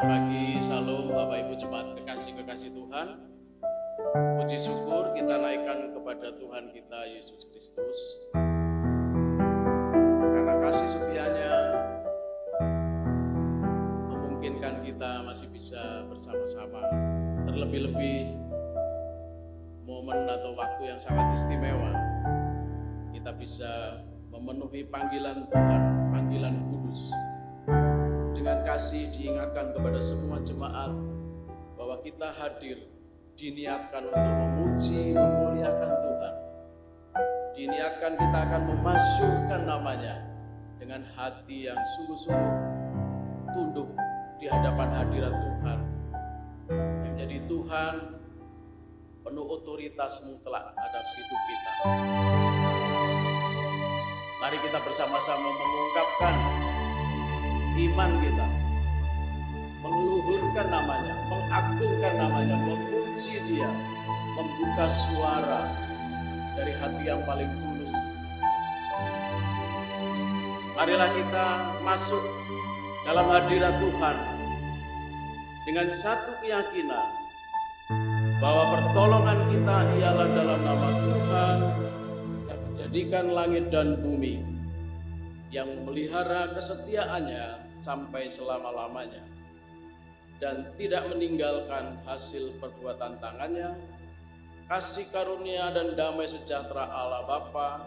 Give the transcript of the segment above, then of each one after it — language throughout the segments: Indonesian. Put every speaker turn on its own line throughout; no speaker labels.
Selamat pagi, salam Bapak Ibu jemaat kekasih-kekasih Tuhan. Puji syukur kita naikkan kepada Tuhan kita Yesus Kristus. Karena kasih setianya memungkinkan kita masih bisa bersama-sama. Terlebih-lebih momen atau waktu yang sangat istimewa. Kita bisa memenuhi panggilan Tuhan, panggilan kudus. Dengan kasih diingatkan kepada semua jemaat bahwa kita hadir, diniatkan untuk memuji, memuliakan Tuhan. Diniatkan kita akan memasyurkan namanya dengan hati yang sungguh-sungguh tunduk di hadapan hadirat Tuhan. Yang menjadi Tuhan penuh otoritas mutlak atas hidup kita. Mari kita bersama-sama mengungkapkan iman kita, meluhurkan namanya, mengagungkan namanya, memuji Dia, membuka suara dari hati yang paling tulus. Marilah kita masuk dalam hadirat Tuhan dengan satu keyakinan bahwa pertolongan kita ialah dalam nama Tuhan yang menjadikan langit dan bumi, yang memelihara kesetiaannya sampai selama-lamanya dan tidak meninggalkan hasil perbuatan tangannya. Kasih karunia dan damai sejahtera Allah Bapa,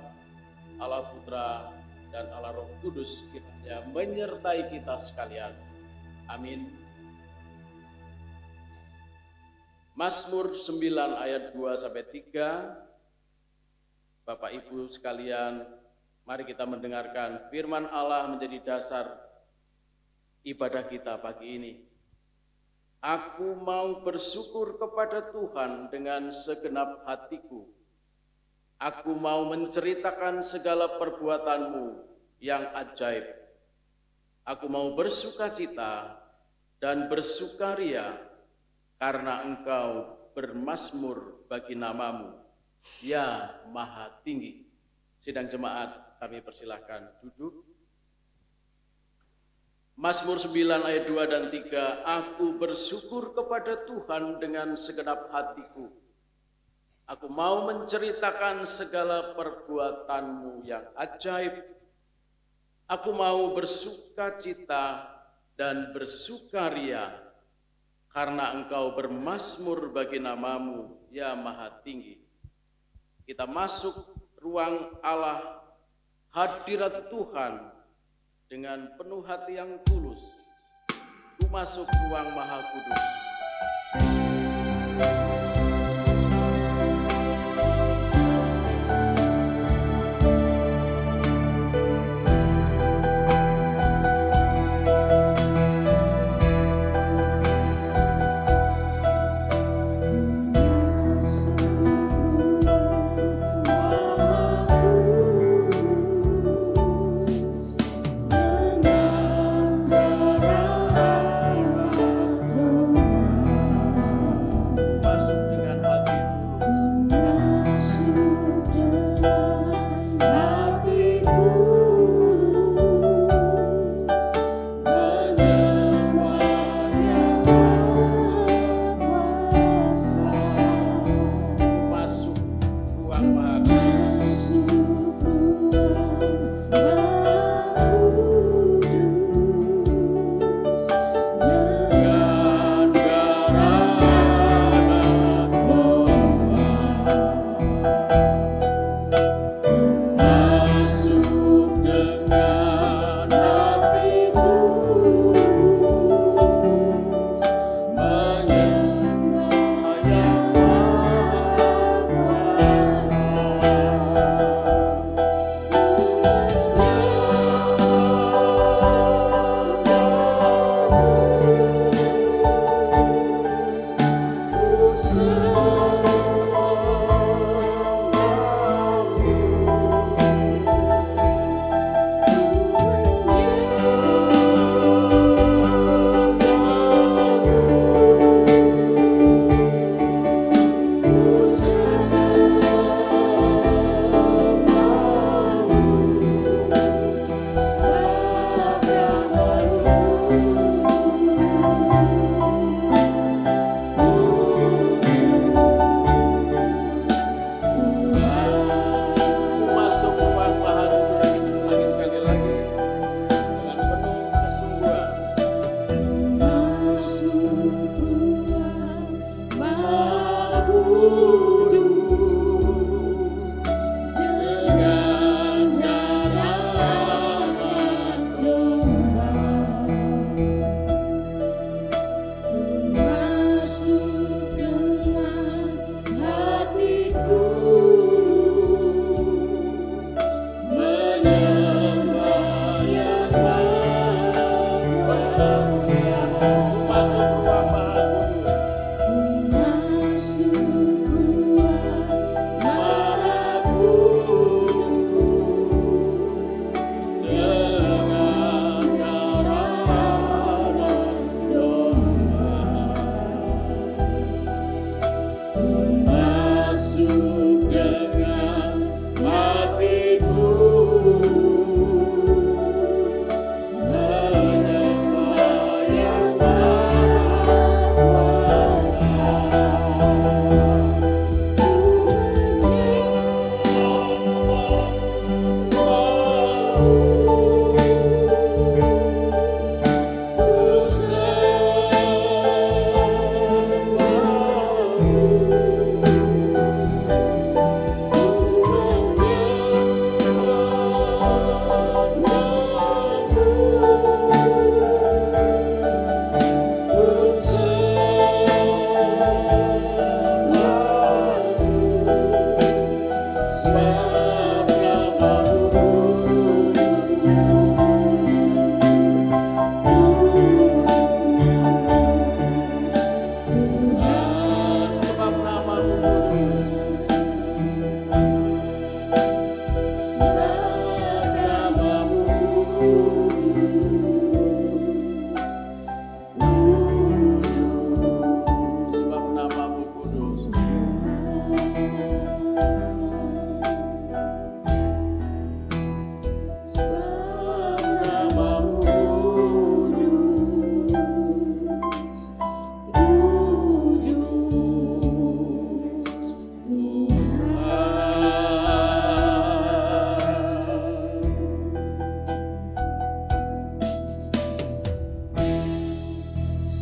Allah Putra, dan Allah Roh Kudus kiranya menyertai kita sekalian. Amin. Mazmur 9 ayat 2-3. Bapak Ibu sekalian, mari kita mendengarkan firman Allah menjadi dasar ibadah kita pagi ini. Aku mau bersyukur kepada Tuhan dengan segenap hatiku. Aku mau menceritakan segala perbuatanmu yang ajaib. Aku mau bersukacita dan bersukaria karena Engkau bermazmur bagi namamu, ya Maha Tinggi. Sidang jemaat, kami persilahkan duduk. Mazmur 9 ayat 2 dan 3. Aku bersyukur kepada Tuhan dengan segenap hatiku. Aku mau menceritakan segala perbuatanmu yang ajaib. Aku mau bersukacita dan bersukaria karena Engkau bermazmur bagi namamu, ya Maha Tinggi. Kita masuk ruang Allah, hadirat Tuhan dengan penuh hati yang tulus. Ku masuk ruang Maha Kudus.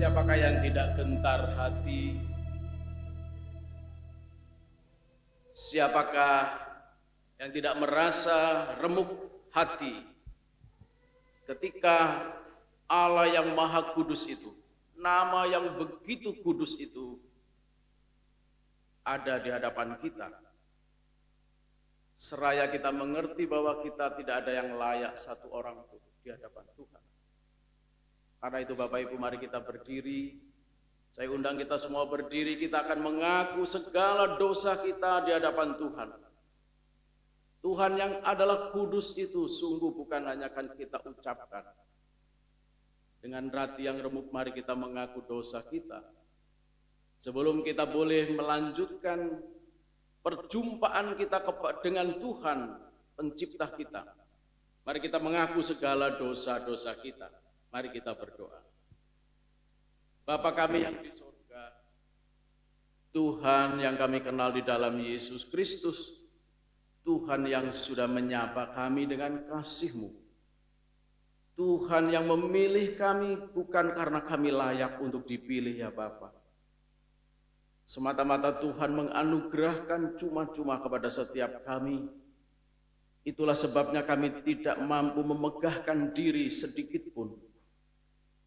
Siapakah yang tidak gentar hati? Siapakah yang tidak merasa remuk hati ketika Allah yang Maha Kudus itu, nama yang begitu kudus itu ada di hadapan kita? Seraya kita mengerti bahwa kita tidak ada yang layak satu orang pun di hadapan Tuhan. Karena itu Bapak Ibu, mari kita berdiri. Saya undang kita semua berdiri, kita akan mengaku segala dosa kita di hadapan Tuhan. Tuhan yang adalah kudus itu sungguh bukan hanya akan kita ucapkan. Dengan hati yang remuk mari kita mengaku dosa kita. Sebelum kita boleh melanjutkan perjumpaan kita dengan Tuhan pencipta kita, mari kita mengaku segala dosa-dosa kita. Mari kita berdoa. Bapa kami yang di surga, Tuhan yang kami kenal di dalam Yesus Kristus, Tuhan yang sudah menyapa kami dengan kasih-Mu, Tuhan yang memilih kami bukan karena kami layak untuk dipilih ya Bapa. Semata-mata Tuhan menganugerahkan cuma-cuma kepada setiap kami. Itulah sebabnya kami tidak mampu memegahkan diri sedikit pun.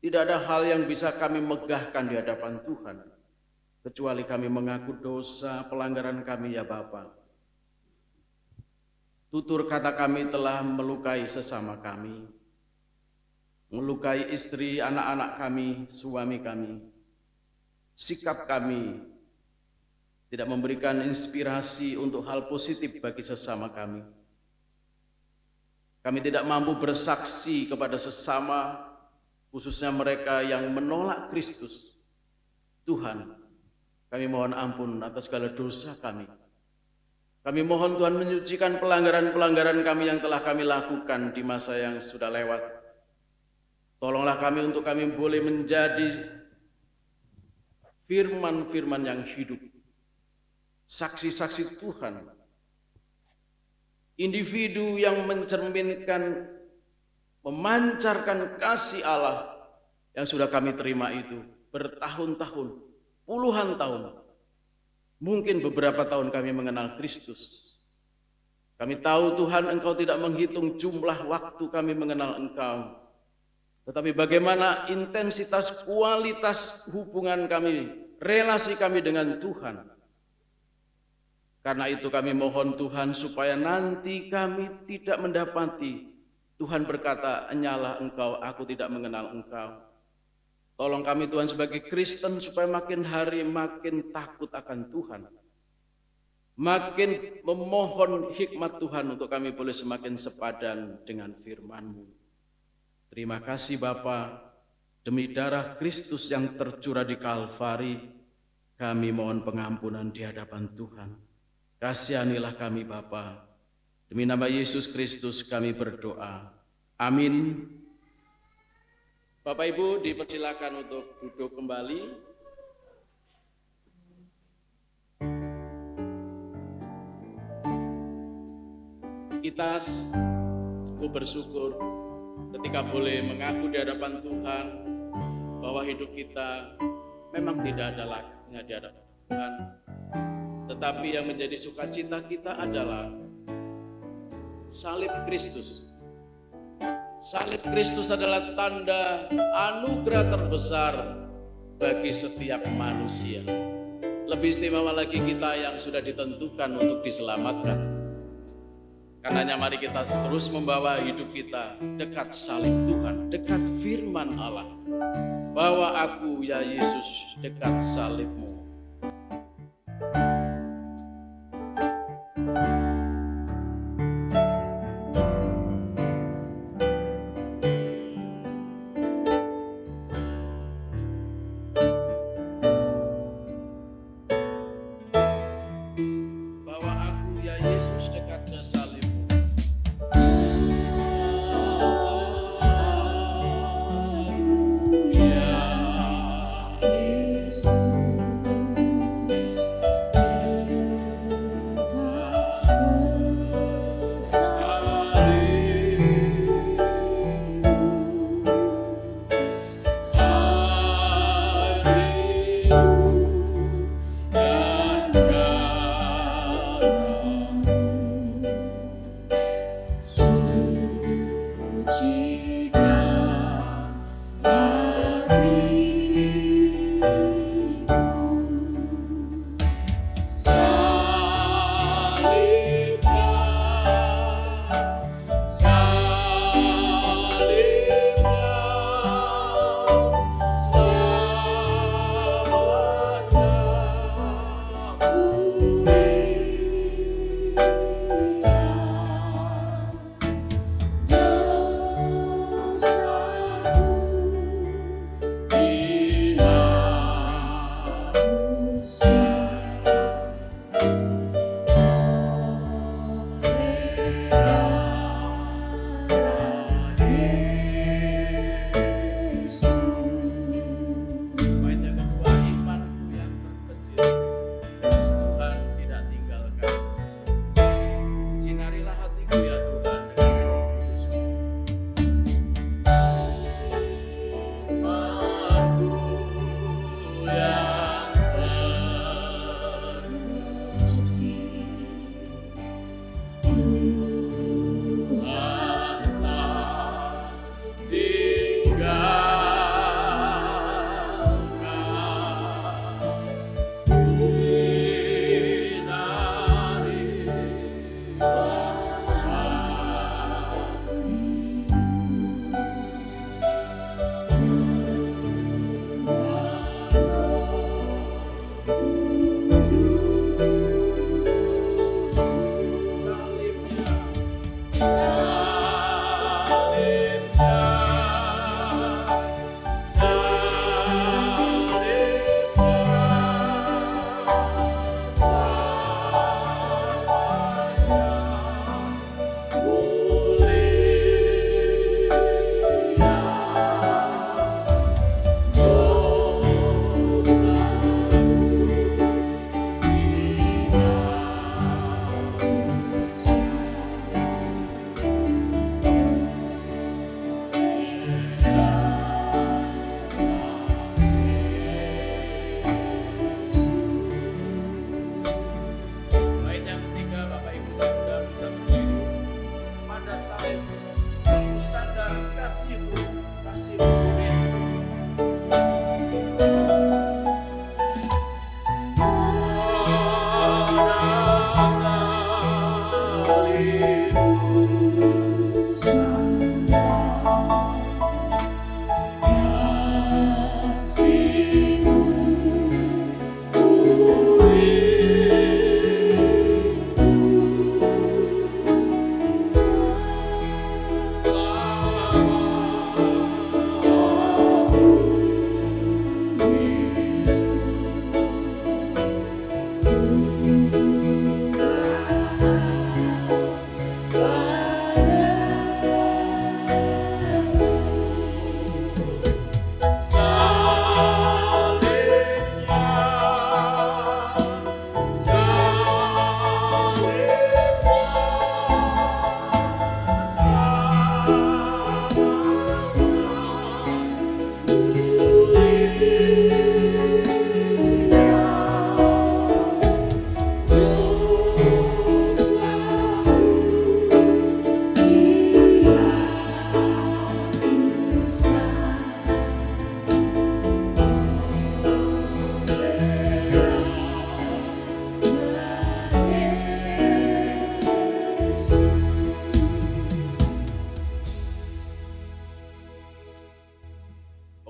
Tidak ada hal yang bisa kami megahkan di hadapan Tuhan, kecuali kami mengaku dosa pelanggaran kami ya Bapa. Tutur kata kami telah melukai sesama kami, melukai istri, anak-anak kami, suami kami. Sikap kami tidak memberikan inspirasi untuk hal positif bagi sesama kami. Kami tidak mampu bersaksi kepada sesama, khususnya mereka yang menolak Kristus. Tuhan, kami mohon ampun atas segala dosa kami. Kami mohon Tuhan menyucikan pelanggaran-pelanggaran kami yang telah kami lakukan di masa yang sudah lewat. Tolonglah kami untuk kami boleh menjadi firman-firman yang hidup, saksi-saksi Tuhan, individu yang mencerminkan, memancarkan kasih Allah yang sudah kami terima itu bertahun-tahun, puluhan tahun, mungkin beberapa tahun kami mengenal Kristus. Kami tahu Tuhan Engkau tidak menghitung jumlah waktu kami mengenal Engkau, tetapi bagaimana intensitas, kualitas hubungan kami, relasi kami dengan Tuhan. Karena itu kami mohon Tuhan supaya nanti kami tidak mendapati Tuhan berkata, "Enyalah engkau, aku tidak mengenal engkau." Tolong kami Tuhan sebagai Kristen supaya makin hari makin takut akan Tuhan. Makin memohon hikmat Tuhan untuk kami boleh semakin sepadan dengan firman-Mu. Terima kasih Bapa, demi darah Kristus yang tercurah di Kalvari, kami mohon pengampunan di hadapan Tuhan. Kasihanilah kami Bapa. Demi nama Yesus Kristus kami berdoa. Amin. Bapak Ibu dipersilakan untuk duduk kembali. Kita sungguh bersyukur ketika boleh mengaku di hadapan Tuhan bahwa hidup kita memang tidak ada layaknya di hadapan Tuhan. Tetapi yang menjadi sukacita kita adalah salib Kristus. Salib Kristus adalah tanda anugerah terbesar bagi setiap manusia. Lebih istimewa lagi kita yang sudah ditentukan untuk diselamatkan. Karenanya mari kita terus membawa hidup kita dekat salib Tuhan, dekat firman Allah. Bahwa aku ya Yesus dekat salib-Mu.
Yesus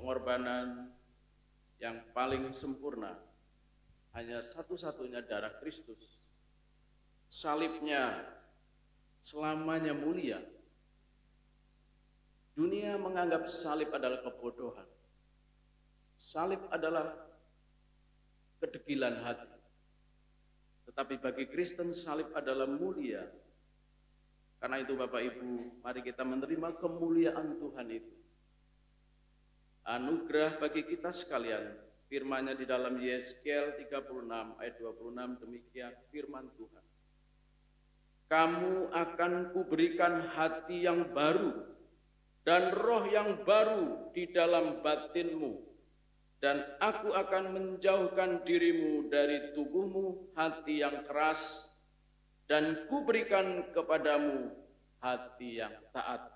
pengorbanan yang paling sempurna, hanya satu-satunya darah Kristus. Salibnya selamanya mulia. Dunia menganggap salib adalah kebodohan. Salib adalah kedegilan hati. Tetapi bagi Kristen salib adalah mulia. Karena itu Bapak Ibu, mari kita menerima kemuliaan Tuhan itu. Anugerah bagi kita sekalian. Firman-Nya di dalam Yesaya 36 ayat 26 demikian firman Tuhan. Kamu akan kuberikan hati yang baru dan roh yang baru di dalam batinmu, dan aku akan menjauhkan dirimu dari tubuhmu hati yang keras, dan kuberikan kepadamu hati yang taat.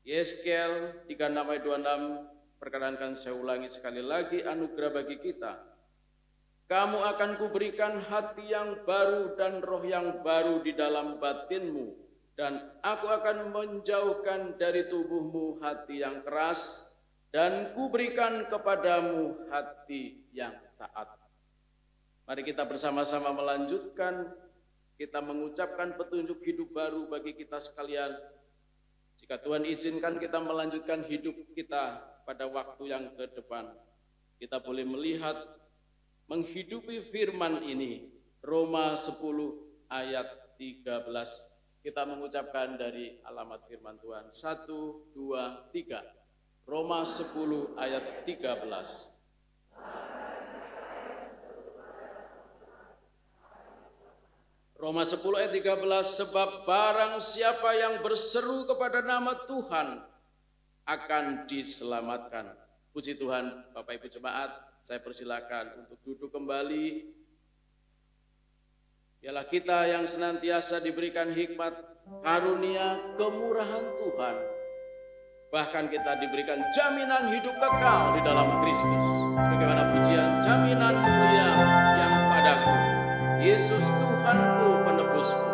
Yesaya 36 ayat 26, perkenankan saya ulangi sekali lagi anugerah bagi kita. Kamu akan kuberikan hati yang baru dan roh yang baru di dalam batinmu, dan aku akan menjauhkan dari tubuhmu hati yang keras, dan kuberikan kepadamu hati yang taat. Mari kita bersama-sama melanjutkan, kita mengucapkan petunjuk hidup baru bagi kita sekalian. Jika Tuhan izinkan kita melanjutkan hidup kita pada waktu yang ke depan, kita boleh melihat, menghidupi firman ini. Roma 10 ayat 13. Kita mengucapkan dari alamat firman Tuhan. 1, 2, 3. Roma 10 ayat 13. Roma 10 ayat 13, sebab barang siapa yang berseru kepada nama Tuhan akan diselamatkan. Puji Tuhan, Bapak Ibu Jemaat, saya persilakan untuk duduk kembali. Biarlah kita yang senantiasa diberikan hikmat, karunia, kemurahan Tuhan. Bahkan kita diberikan jaminan hidup kekal di dalam Kristus. Sebagaimana pujian, jaminan mulia yang padaku. Yesus Tuhanku penebusku.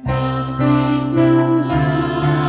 Kasih Tuhan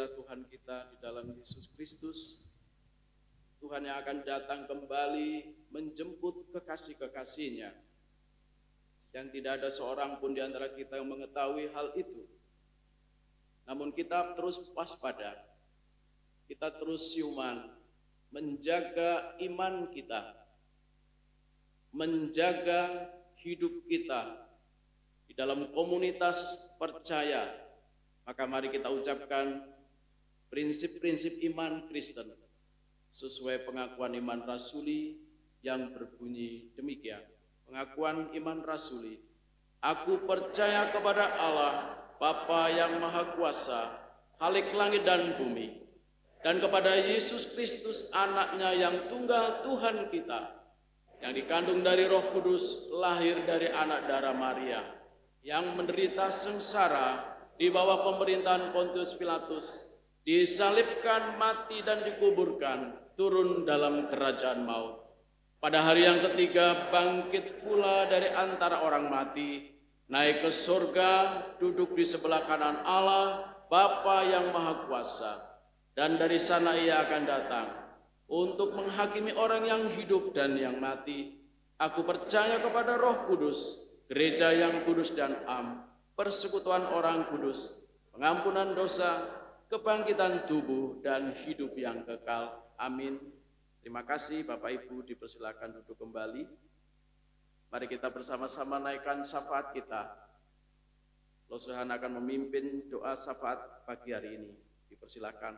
saudara Tuhan kita di dalam Yesus Kristus, Tuhan yang akan datang kembali menjemput kekasih-kekasihnya, yang tidak ada seorang pun di antara kita yang mengetahui hal itu. Namun kita terus waspada, kita terus siuman, menjaga iman kita, menjaga hidup kita di dalam komunitas percaya. Maka mari kita ucapkan prinsip-prinsip iman Kristen sesuai pengakuan iman rasuli yang berbunyi demikian. Pengakuan iman rasuli. Aku percaya kepada Allah, Bapa yang Maha Kuasa, Khalik langit dan bumi, dan kepada Yesus Kristus anaknya yang tunggal Tuhan kita, yang dikandung dari Roh Kudus, lahir dari anak darah Maria, yang menderita sengsara di bawah pemerintahan Pontius Pilatus, disalibkan, mati dan dikuburkan, turun dalam kerajaan maut. Pada hari yang ketiga bangkit pula dari antara orang mati, naik ke surga, duduk di sebelah kanan Allah, Bapa yang Maha Kuasa, dan dari sana ia akan datang untuk menghakimi orang yang hidup dan yang mati. Aku percaya kepada Roh Kudus, gereja yang kudus dan am, persekutuan orang kudus, pengampunan dosa, kebangkitan tubuh, dan hidup yang kekal. Amin. Terima kasih Bapak Ibu, dipersilakan duduk kembali. Mari kita bersama-sama naikkan syafaat kita. Tuhan akan memimpin doa syafaat pagi hari ini. Dipersilakan.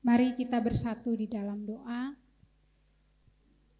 Mari kita bersatu di dalam doa.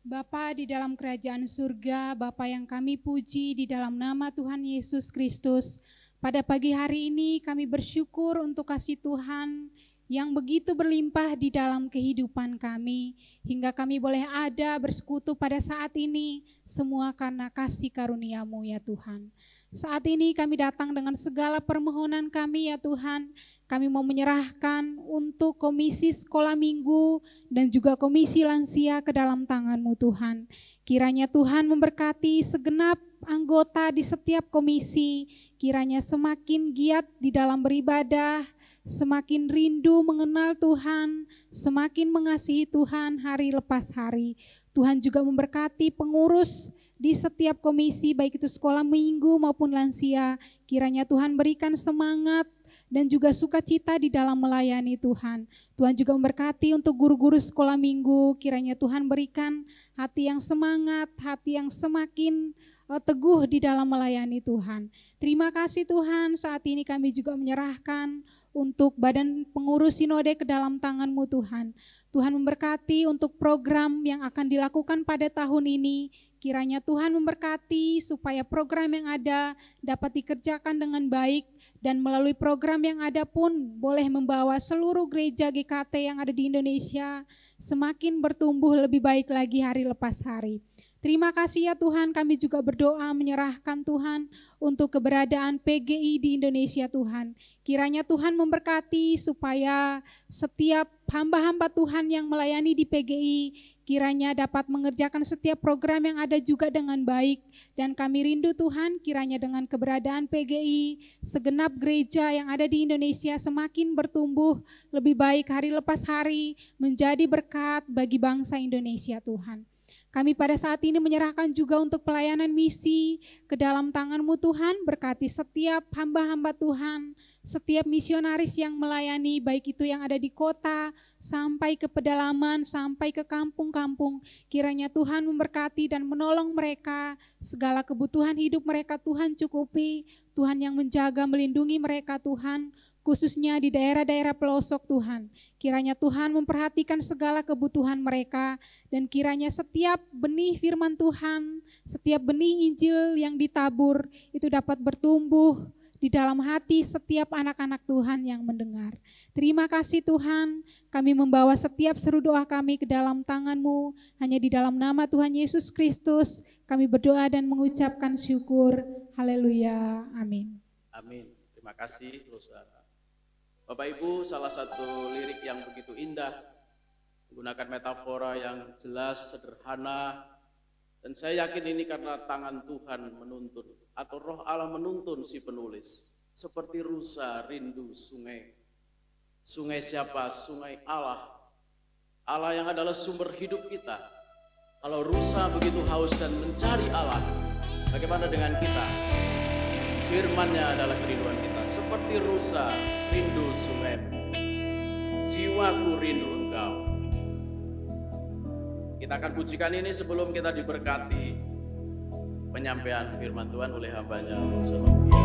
Bapa di dalam kerajaan surga, Bapa yang kami puji di dalam nama Tuhan Yesus Kristus, pada pagi hari ini kami bersyukur untuk kasih Tuhan yang begitu berlimpah di dalam kehidupan kami, hingga kami boleh ada bersekutu pada saat ini, semua karena kasih karunia-Mu ya Tuhan. Saat ini kami datang dengan segala permohonan kami ya Tuhan. Kami mau menyerahkan untuk komisi sekolah minggu dan juga komisi lansia ke dalam tangan-Mu Tuhan. Kiranya Tuhan memberkati segenap anggota di setiap komisi, kiranya semakin giat di dalam beribadah, semakin rindu mengenal Tuhan, semakin mengasihi Tuhan hari lepas hari. Tuhan juga memberkati pengurus di setiap komisi, baik itu sekolah minggu maupun lansia. Kiranya Tuhan berikan semangat dan juga sukacita di dalam melayani Tuhan. Tuhan juga memberkati untuk guru-guru sekolah minggu. Kiranya Tuhan berikan hati yang semangat, hati yang semakin teguh di dalam melayani Tuhan. Terima kasih Tuhan, saat ini kami juga menyerahkan untuk badan pengurus sinode ke dalam tangan-Mu Tuhan. Tuhan memberkati untuk program yang akan dilakukan pada tahun ini. Kiranya Tuhan memberkati supaya program yang ada dapat dikerjakan dengan baik, dan melalui program yang ada pun boleh membawa seluruh gereja GKT yang ada di Indonesia semakin bertumbuh lebih baik lagi hari lepas hari. Terima kasih ya Tuhan, kami juga berdoa menyerahkan Tuhan untuk keberadaan PGI di Indonesia Tuhan. Kiranya Tuhan memberkati supaya setiap hamba-hamba Tuhan yang melayani di PGI kiranya dapat mengerjakan setiap program yang ada juga dengan baik. Dan kami rindu Tuhan, kiranya dengan keberadaan PGI, segenap gereja yang ada di Indonesia semakin bertumbuh lebih baik hari lepas hari, menjadi berkat bagi bangsa Indonesia Tuhan. Kami pada saat ini menyerahkan juga untuk pelayanan misi ke dalam tangan-Mu Tuhan, berkati setiap hamba-hamba Tuhan, setiap misionaris yang melayani, baik itu yang ada di kota, sampai ke pedalaman, sampai ke kampung-kampung. Kiranya Tuhan memberkati dan menolong mereka, segala kebutuhan hidup mereka Tuhan cukupi, Tuhan yang menjaga, melindungi mereka Tuhan, khususnya di daerah-daerah pelosok Tuhan. Kiranya Tuhan memperhatikan segala kebutuhan mereka, dan kiranya setiap benih firman Tuhan, setiap benih Injil yang ditabur itu dapat bertumbuh di dalam hati setiap anak-anak Tuhan yang mendengar. Terima kasih Tuhan, kami membawa setiap seru doa kami ke dalam tangan-Mu, hanya di dalam nama Tuhan Yesus Kristus kami berdoa dan mengucapkan syukur. Haleluya, amin.
Amin. Terima kasih saudara. Bapak Ibu, salah satu lirik yang begitu indah, menggunakan metafora yang jelas, sederhana, dan saya yakin ini karena tangan Tuhan menuntun, atau Roh Allah menuntun si penulis. seperti rusa rindu sungai. Sungai siapa? Sungai Allah. Allah yang adalah sumber hidup kita. Kalau rusa begitu haus dan mencari Allah, bagaimana dengan kita? Firman-Nya adalah kerinduan kita. Seperti rusa rindu sungai, jiwaku rindu Engkau. Kita akan pujikan ini sebelum kita diberkati penyampaian firman Tuhan oleh hamba-Nya Sofia.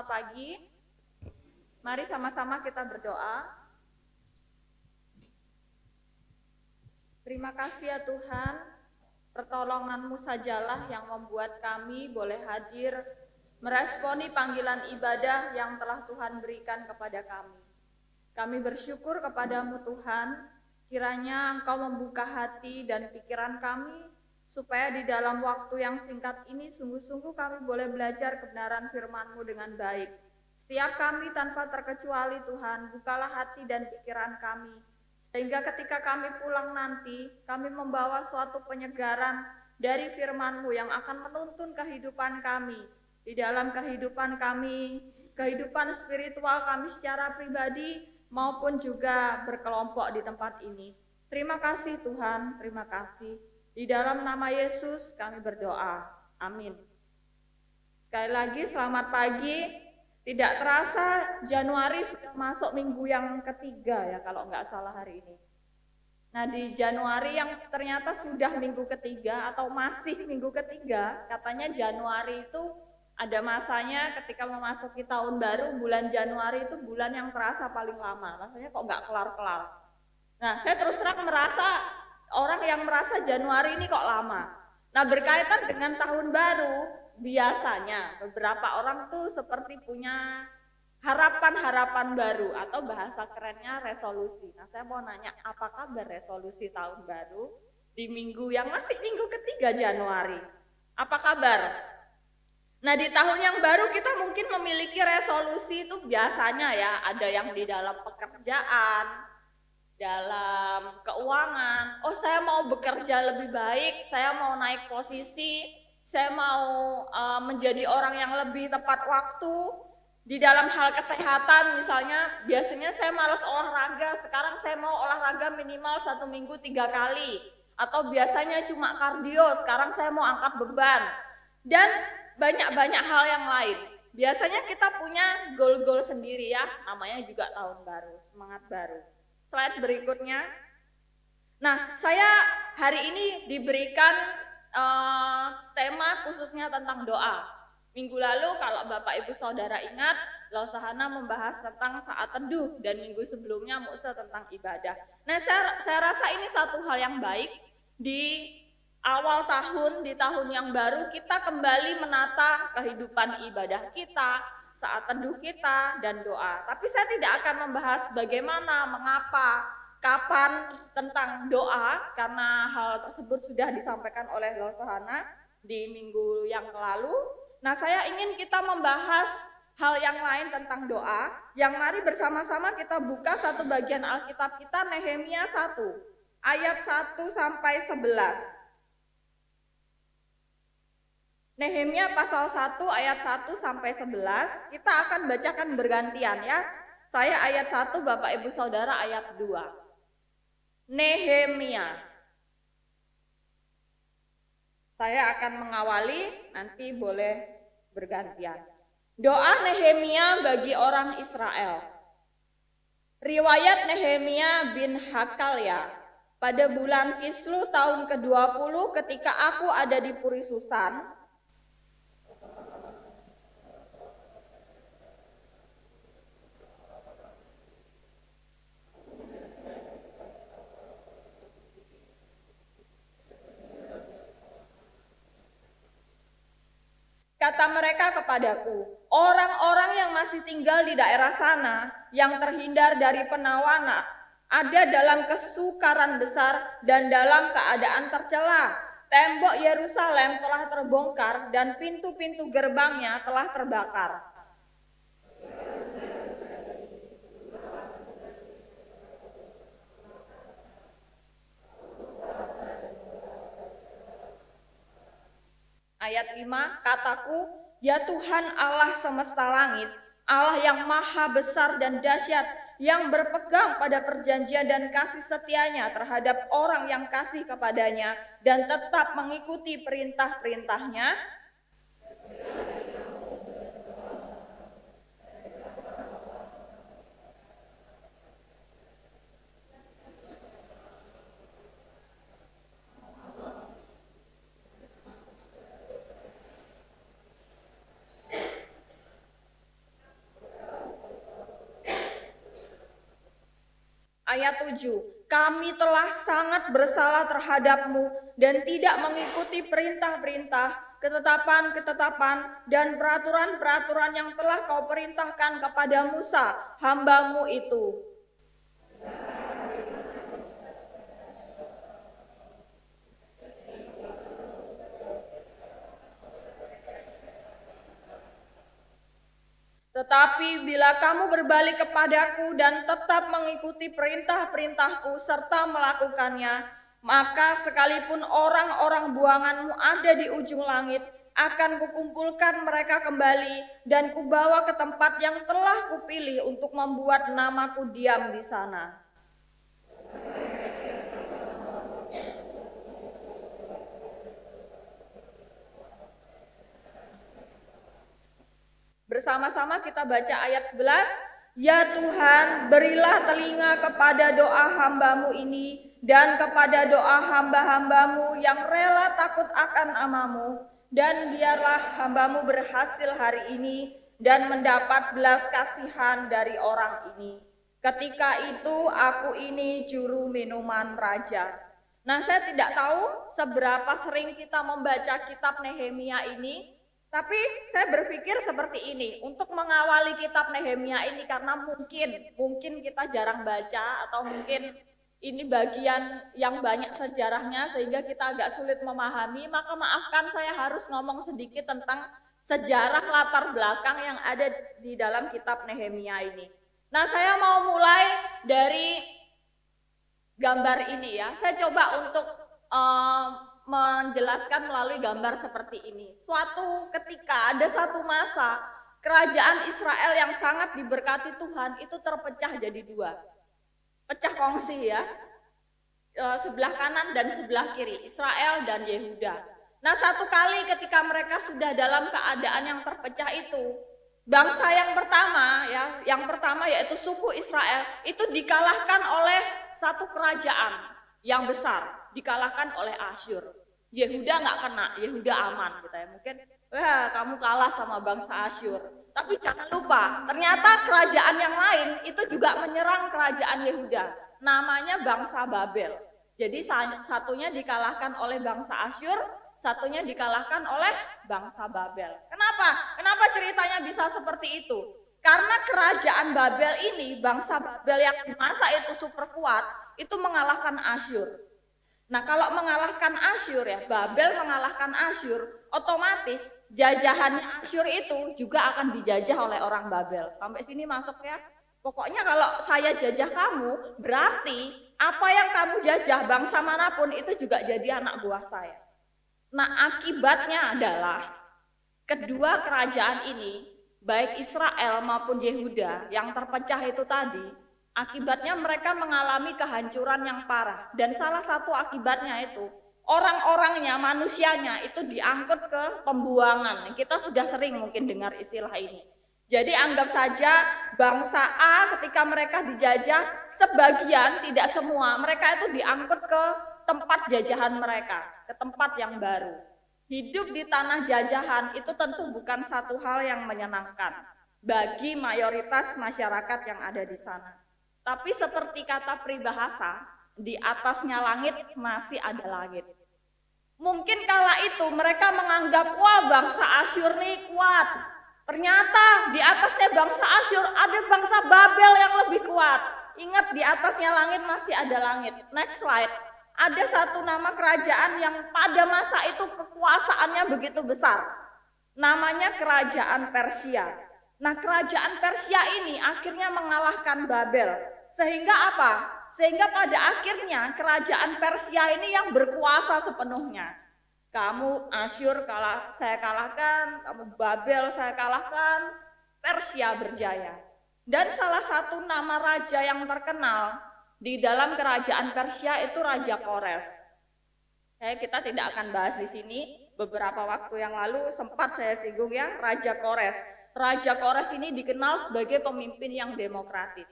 selamat pagi. Mari sama-sama kita berdoa. Terima kasih ya Tuhan, pertolongan-Mu sajalah yang membuat kami boleh hadir meresponi panggilan ibadah yang telah Tuhan berikan kepada kami. Kami bersyukur kepada-Mu Tuhan, kiranya Engkau membuka hati dan pikiran kami, supaya di dalam waktu yang singkat ini sungguh-sungguh kami boleh belajar kebenaran firman-Mu dengan baik. Setiap kami tanpa terkecuali Tuhan, bukalah hati dan pikiran kami, sehingga ketika kami pulang nanti, kami membawa suatu penyegaran dari firman-Mu yang akan menuntun kehidupan kami, di dalam kehidupan kami, kehidupan spiritual kami secara pribadi, maupun juga berkelompok di tempat ini. Terima kasih Tuhan, terima kasih. Di dalam nama Yesus kami berdoa. Amin. Sekali lagi selamat pagi. Tidak terasa Januari sudah masuk minggu yang ketiga ya kalau nggak salah hari ini. Nah di Januari yang ternyata sudah minggu ketiga atau masih minggu ketiga, katanya Januari itu ada masanya ketika memasuki tahun baru, bulan Januari itu bulan yang terasa paling lama. Rasanya kok nggak kelar-kelar. Nah saya terus terang merasa orang yang merasa Januari ini kok lama. Nah berkaitan dengan tahun baru, biasanya beberapa orang tuh seperti punya harapan-harapan baru atau bahasa kerennya resolusi. Nah saya mau nanya, apa kabar resolusi tahun baru di minggu yang masih minggu ketiga Januari? Apa kabar? Nah di tahun yang baru kita mungkin memiliki resolusi itu biasanya ya, ada yang di dalam pekerjaan, dalam keuangan. Oh saya mau bekerja lebih baik, saya mau naik posisi, saya mau menjadi orang yang lebih tepat waktu. Di dalam hal kesehatan misalnya, biasanya saya malas olahraga, sekarang saya mau olahraga minimal 1 minggu 3 kali. Atau biasanya cuma kardio, sekarang saya mau angkat beban. Dan banyak-banyak hal yang lain. Biasanya kita punya goal-goal sendiri ya, namanya juga tahun baru, semangat baru. Slide berikutnya. Nah, saya hari ini diberikan tema khususnya tentang doa. Minggu lalu kalau Bapak Ibu Saudara ingat, Lausahana membahas tentang saat teduh dan minggu sebelumnya Musa tentang ibadah. Nah, saya rasa ini satu hal yang baik di awal tahun, di tahun yang baru kita kembali menata kehidupan ibadah kita, saat teduh kita, dan doa. Tapi saya tidak akan membahas bagaimana, mengapa, kapan tentang doa, karena hal tersebut sudah disampaikan oleh Lausahana di minggu yang lalu. Nah saya ingin kita membahas hal yang lain tentang doa, yang mari bersama-sama kita buka satu bagian Alkitab kita, Nehemia 1, ayat 1 sampai 11. Nehemia pasal 1 ayat 1 sampai 11, kita akan bacakan bergantian ya. Saya ayat 1, Bapak Ibu Saudara ayat 2. Nehemia. Saya akan mengawali, nanti boleh bergantian. Doa Nehemia bagi orang Israel. Riwayat Nehemia bin Hakalya. Pada bulan Kislu tahun ke-20 ketika aku ada di Puri Susan, kata mereka kepadaku, orang-orang yang masih tinggal di daerah sana, yang terhindar dari penawanan, ada dalam kesukaran besar dan dalam keadaan tercela. Tembok Yerusalem telah terbongkar dan pintu-pintu gerbangnya telah terbakar. Ayat 5, kataku, ya Tuhan Allah semesta langit, Allah yang maha besar dan dahsyat, yang berpegang pada perjanjian dan kasih setianya terhadap orang yang kasih kepadanya dan tetap mengikuti perintah-perintahnya. Ayat 7, kami telah sangat bersalah terhadapmu dan tidak mengikuti perintah-perintah, ketetapan-ketetapan, dan peraturan-peraturan yang telah kau perintahkan kepada Musa, hambamu itu. Tetapi bila kamu berbalik kepadaku dan tetap mengikuti perintah-perintahku serta melakukannya, maka sekalipun orang-orang buanganmu ada di ujung langit, akan kukumpulkan mereka kembali dan kubawa ke tempat yang telah kupilih untuk membuat namaku diam di sana. Bersama-sama kita baca ayat 11. Ya Tuhan, berilah telinga kepada doa hambamu ini dan kepada doa hamba-hambamu yang rela takut akan namamu, dan biarlah hambamu berhasil hari ini dan mendapat belas kasihan dari orang ini. Ketika itu aku ini juru minuman raja. Nah, saya tidak tahu seberapa sering kita membaca kitab Nehemia ini, tapi saya berpikir seperti ini, untuk mengawali kitab Nehemia ini, karena mungkin kita jarang baca, atau mungkin ini bagian yang banyak sejarahnya sehingga kita agak sulit memahami, maka maafkan saya harus ngomong sedikit tentang sejarah latar belakang yang ada di dalam kitab Nehemia ini. Nah, saya mau mulai dari gambar ini ya. Saya coba untuk menjelaskan melalui gambar seperti ini. Suatu ketika ada satu masa kerajaan Israel yang sangat diberkati Tuhan itu terpecah jadi dua. Pecah kongsi ya. Sebelah kanan dan sebelah kiri, Israel dan Yehuda. Nah, satu kali ketika mereka sudah dalam keadaan yang terpecah itu, bangsa yang pertama yaitu suku Israel itu dikalahkan oleh satu kerajaan yang besar, dikalahkan oleh Asyur. Yehuda nggak kena, Yehuda aman gitu ya. Mungkin, wah kamu kalah sama bangsa Asyur. Tapi jangan lupa, ternyata kerajaan yang lain itu juga menyerang kerajaan Yehuda. Namanya bangsa Babel. Jadi satunya dikalahkan oleh bangsa Asyur, satunya dikalahkan oleh bangsa Babel. Kenapa? Kenapa ceritanya bisa seperti itu? Karena kerajaan Babel ini, bangsa Babel yang di masa itu super kuat, itu mengalahkan Asyur. Nah, kalau mengalahkan Asyur ya, Babel mengalahkan Asyur, otomatis jajahannya Asyur itu juga akan dijajah oleh orang Babel. Sampai sini masuk ya? Pokoknya kalau saya jajah kamu, berarti apa yang kamu jajah bangsa manapun itu juga jadi anak buah saya. Nah, akibatnya adalah kedua kerajaan ini, baik Israel maupun Yehuda yang terpecah itu tadi, akibatnya mereka mengalami kehancuran yang parah. Dan salah satu akibatnya itu, orang-orangnya, manusianya itu diangkut ke pembuangan. Kita sudah sering mungkin dengar istilah ini. Jadi anggap saja bangsa A ketika mereka dijajah, sebagian, tidak semua, mereka itu diangkut ke tempat jajahan mereka, ke tempat yang baru. Hidup di tanah jajahan itu tentu bukan satu hal yang menyenangkan bagi mayoritas masyarakat yang ada di sana. Tapi seperti kata peribahasa, di atasnya langit masih ada langit. Mungkin kala itu mereka menganggap, wah bangsa Asyur nih kuat. Ternyata di atasnya bangsa Asyur ada bangsa Babel yang lebih kuat. Ingat, di atasnya langit masih ada langit. Next slide. Ada satu nama kerajaan yang pada masa itu kekuasaannya begitu besar. Namanya Kerajaan Persia. Nah, Kerajaan Persia ini akhirnya mengalahkan Babel. Sehingga apa? Sehingga pada akhirnya Kerajaan Persia ini yang berkuasa sepenuhnya. Kamu Asyur saya kalahkan, kamu Babel saya kalahkan, Persia berjaya. Dan salah satu nama raja yang terkenal di dalam kerajaan Persia itu Raja Kores. Kita tidak akan bahas di sini. Beberapa waktu yang lalu sempat saya singgung ya, Raja Kores. Raja Kores ini dikenal sebagai pemimpin yang demokratis.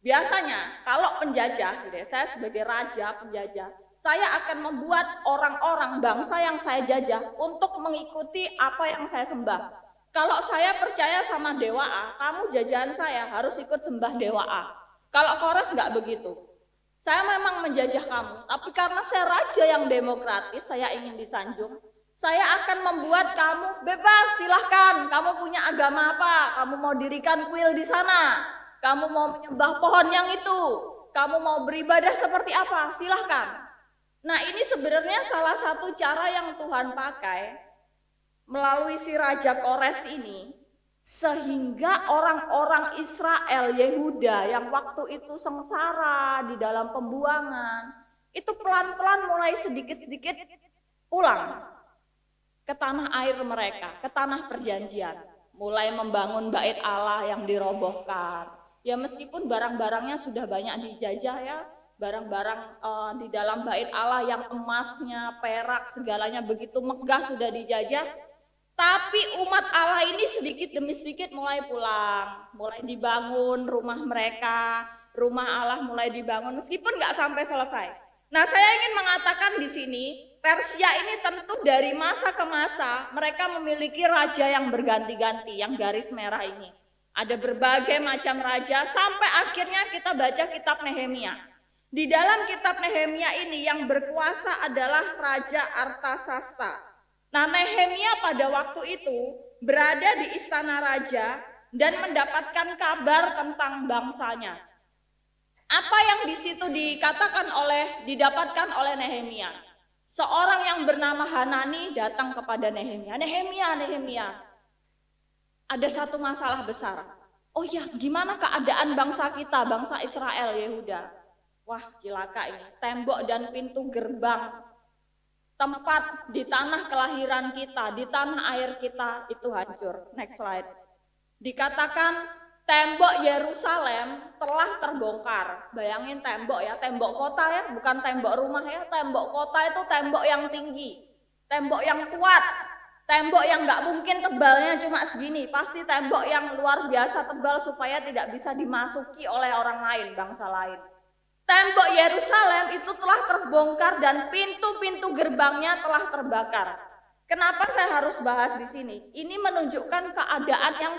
Biasanya kalau penjajah, saya sebagai raja penjajah, saya akan membuat orang-orang bangsa yang saya jajah untuk mengikuti apa yang saya sembah. Kalau saya percaya sama Dewa A, kamu jajahan saya harus ikut sembah Dewa A. Kalau Kores nggak begitu. Saya memang menjajah kamu, tapi karena saya raja yang demokratis, saya ingin disanjung. Saya akan membuat kamu bebas, silahkan. Kamu punya agama apa? Kamu mau dirikan kuil di sana? Kamu mau menyembah pohon yang itu? Kamu mau beribadah seperti apa? Silahkan. Nah, ini sebenarnya salah satu cara yang Tuhan pakai melalui si Raja Kores ini, sehingga orang-orang Israel, Yehuda yang waktu itu sengsara di dalam pembuangan, itu pelan-pelan mulai sedikit-sedikit pulang ke tanah air mereka, ke tanah perjanjian. Mulai membangun bait Allah yang dirobohkan. Ya meskipun barang-barangnya sudah banyak dijajah ya, barang-barang di dalam bait Allah yang emasnya, perak, segalanya begitu megah sudah dijajah. Tapi umat Allah ini sedikit demi sedikit mulai pulang, mulai dibangun rumah mereka, rumah Allah mulai dibangun meskipun nggak sampai selesai. Nah, saya ingin mengatakan di sini, Persia ini tentu dari masa ke masa mereka memiliki raja yang berganti-ganti, yang garis merah ini. Ada berbagai macam raja sampai akhirnya kita baca kitab Nehemia. Di dalam kitab Nehemia ini yang berkuasa adalah Raja Artasasta. Nah, Nehemia pada waktu itu berada di istana raja dan mendapatkan kabar tentang bangsanya. Apa yang di situ didapatkan oleh Nehemia? Seorang yang bernama Hanani datang kepada Nehemia. Nehemia, ada satu masalah besar. Oh ya, gimana keadaan bangsa kita, bangsa Israel, Yehuda? Wah, cilaka ini. Tembok dan pintu gerbang tempat di tanah kelahiran kita, di tanah air kita itu hancur. Next slide. Dikatakan tembok Yerusalem telah terbongkar. Bayangin tembok ya, tembok kota ya, bukan tembok rumah ya. Tembok kota itu tembok yang tinggi, tembok yang kuat. Tembok yang nggak mungkin tebalnya cuma segini, pasti tembok yang luar biasa tebal supaya tidak bisa dimasuki oleh orang lain, bangsa lain. Tembok Yerusalem itu telah terbongkar dan pintu-pintu gerbangnya telah terbakar. Kenapa saya harus bahas di sini? Ini menunjukkan keadaan yang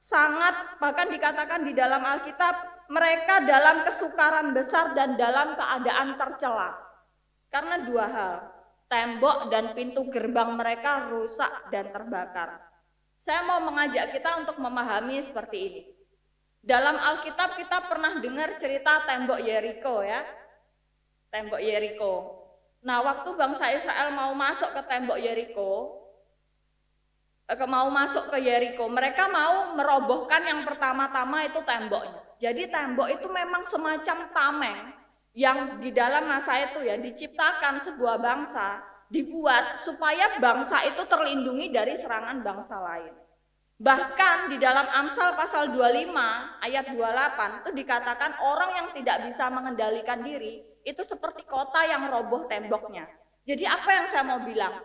sangat bahkan dikatakan di dalam Alkitab mereka dalam kesukaran besar dan dalam keadaan tercela. Karena dua hal. Tembok dan pintu gerbang mereka rusak dan terbakar. Saya mau mengajak kita untuk memahami seperti ini. Dalam Alkitab kita pernah dengar cerita tembok Yeriko ya. Tembok Yeriko. Nah, waktu bangsa Israel mau masuk ke tembok Yeriko, mereka mau merobohkan yang pertama-tama itu temboknya. Jadi tembok itu memang semacam tameng yang di dalam masa itu ya diciptakan sebuah bangsa, dibuat supaya bangsa itu terlindungi dari serangan bangsa lain. Bahkan di dalam Amsal pasal 25 ayat 28 itu dikatakan orang yang tidak bisa mengendalikan diri itu seperti kota yang roboh temboknya. Jadi apa yang saya mau bilang?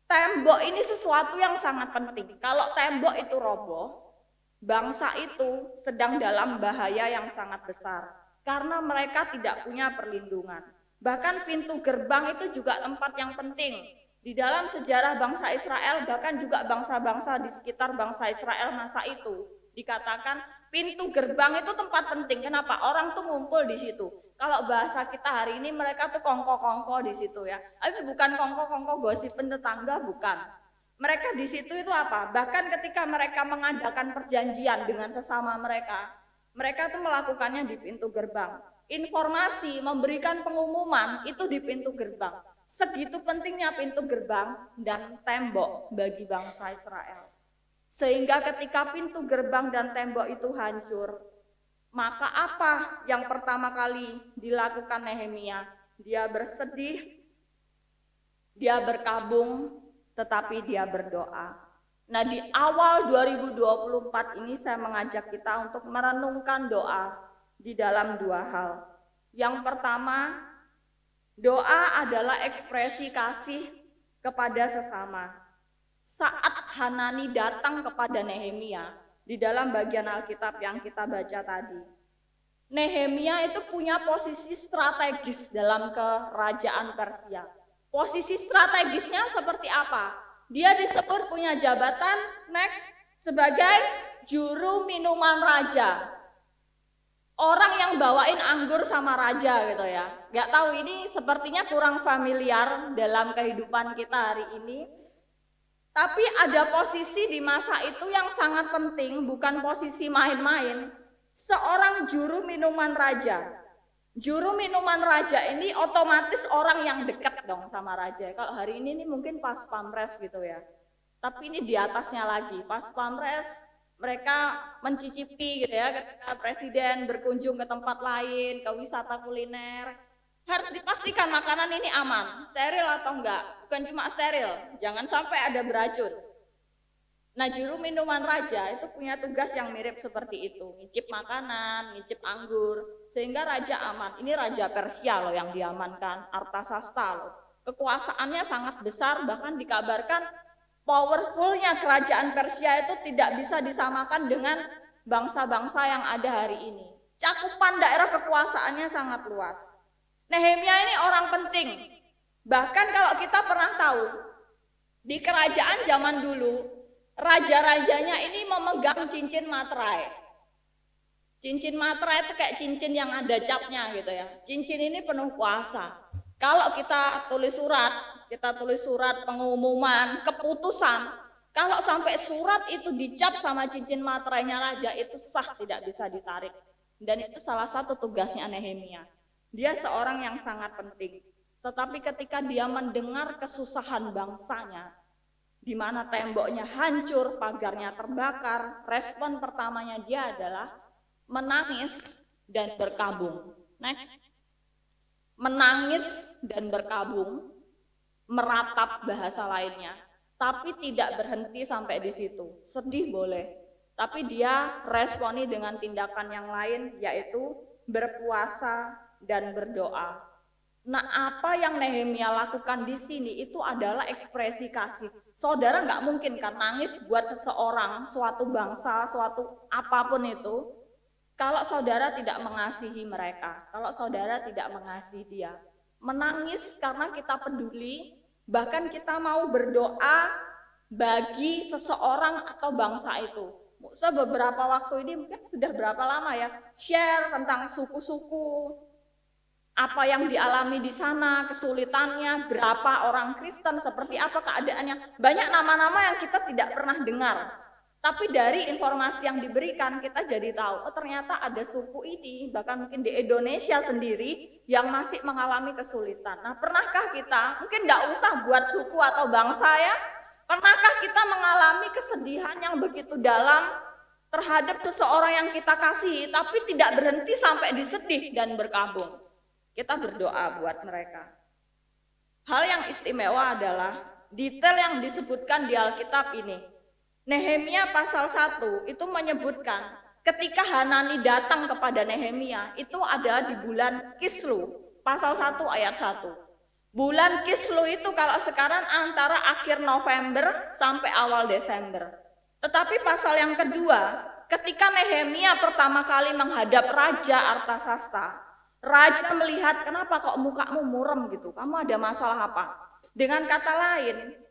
Tembok ini sesuatu yang sangat penting. Kalau tembok itu roboh, bangsa itu sedang dalam bahaya yang sangat besar. Karena mereka tidak punya perlindungan. Bahkan pintu gerbang itu juga tempat yang penting. Di dalam sejarah bangsa Israel, bahkan juga bangsa-bangsa di sekitar bangsa Israel masa itu, dikatakan pintu gerbang itu tempat penting. Kenapa? Orang tuh ngumpul di situ. Kalau bahasa kita hari ini mereka tuh kongko-kongko di situ ya. Tapi bukan kongko-kongko gosipin tetangga, bukan. Mereka di situ itu apa? Bahkan ketika mereka mengadakan perjanjian dengan sesama mereka tuh melakukannya di pintu gerbang. Informasi, memberikan pengumuman itu di pintu gerbang. Segitu pentingnya pintu gerbang dan tembok bagi bangsa Israel. Sehingga ketika pintu gerbang dan tembok itu hancur, maka apa yang pertama kali dilakukan Nehemia? Dia bersedih, dia berkabung, tetapi dia berdoa. Nah, di awal 2024 ini saya mengajak kita untuk merenungkan doa di dalam dua hal. Yang pertama, doa adalah ekspresi kasih kepada sesama. Saat Hanani datang kepada Nehemia di dalam bagian Alkitab yang kita baca tadi, Nehemia itu punya posisi strategis dalam kerajaan Persia. Posisi strategisnya seperti apa? Dia disebut punya jabatan next sebagai juru minuman raja. orang yang bawain anggur sama raja gitu ya. Nggak tahu, ini sepertinya kurang familiar dalam kehidupan kita hari ini. Tapi ada posisi di masa itu yang sangat penting, bukan posisi main-main. Seorang juru minuman raja. Juru minuman raja ini otomatis orang yang dekat dong sama raja. Kalau hari ini mungkin pas pamres gitu ya. Tapi ini di atasnya lagi, pas pamres mereka mencicipi gitu ya, ketika presiden berkunjung ke tempat lain, ke wisata kuliner, harus dipastikan makanan ini aman, steril atau enggak. Bukan cuma steril, jangan sampai ada beracun. Nah, juru minuman raja itu punya tugas yang mirip seperti itu, ngicip makanan, ngicip anggur, sehingga raja aman. Ini Raja Persia loh yang diamankan, Artasasta loh. Kekuasaannya sangat besar, bahkan dikabarkan powerfulnya kerajaan Persia itu tidak bisa disamakan dengan bangsa-bangsa yang ada hari ini. Cakupan daerah kekuasaannya sangat luas. Nehemia ini orang penting. Bahkan kalau kita pernah tahu, di kerajaan zaman dulu, raja-rajanya ini memegang cincin materai. Cincin materai itu kayak cincin yang ada capnya gitu ya. Cincin ini penuh kuasa. Kalau kita tulis surat pengumuman, keputusan, kalau sampai surat itu dicap sama cincin materainya raja, itu sah, tidak bisa ditarik. Dan itu salah satu tugasnya Nehemia. Dia seorang yang sangat penting. Tetapi ketika dia mendengar kesusahan bangsanya, di mana temboknya hancur, pagarnya terbakar, respon pertamanya dia adalah menangis dan berkabung. Next. Menangis dan berkabung, meratap bahasa lainnya, tapi tidak berhenti sampai di situ. Sedih boleh, tapi dia responi dengan tindakan yang lain, yaitu berpuasa dan berdoa. Nah, apa yang Nehemia lakukan di sini itu adalah ekspresi kasih. Saudara nggak mungkin kan nangis buat seseorang, suatu bangsa, suatu apapun itu, kalau saudara tidak mengasihi mereka, kalau saudara tidak mengasihi dia. Menangis karena kita peduli, bahkan kita mau berdoa bagi seseorang atau bangsa itu. Beberapa waktu ini mungkin sudah berapa lama ya, share tentang suku-suku, apa yang dialami di sana, kesulitannya, berapa orang Kristen, seperti apa keadaannya. Banyak nama-nama yang kita tidak pernah dengar. Tapi dari informasi yang diberikan kita jadi tahu, oh ternyata ada suku ini, bahkan mungkin di Indonesia sendiri yang masih mengalami kesulitan. Nah, pernahkah kita, mungkin tidak usah buat suku atau bangsa ya, pernahkah kita mengalami kesedihan yang begitu dalam terhadap seseorang yang kita kasihi, tapi tidak berhenti sampai disedih dan berkabung? Kita berdoa buat mereka. Hal yang istimewa adalah detail yang disebutkan di Alkitab ini. Nehemia pasal 1 itu menyebutkan ketika Hanani datang kepada Nehemia, itu ada di bulan Kislu, pasal 1 ayat 1. Bulan Kislu itu kalau sekarang antara akhir November sampai awal Desember. Tetapi pasal yang kedua, ketika Nehemia pertama kali menghadap Raja Artasasta, Raja melihat, kenapa kok mukamu muram gitu, kamu ada masalah apa? Dengan kata lain,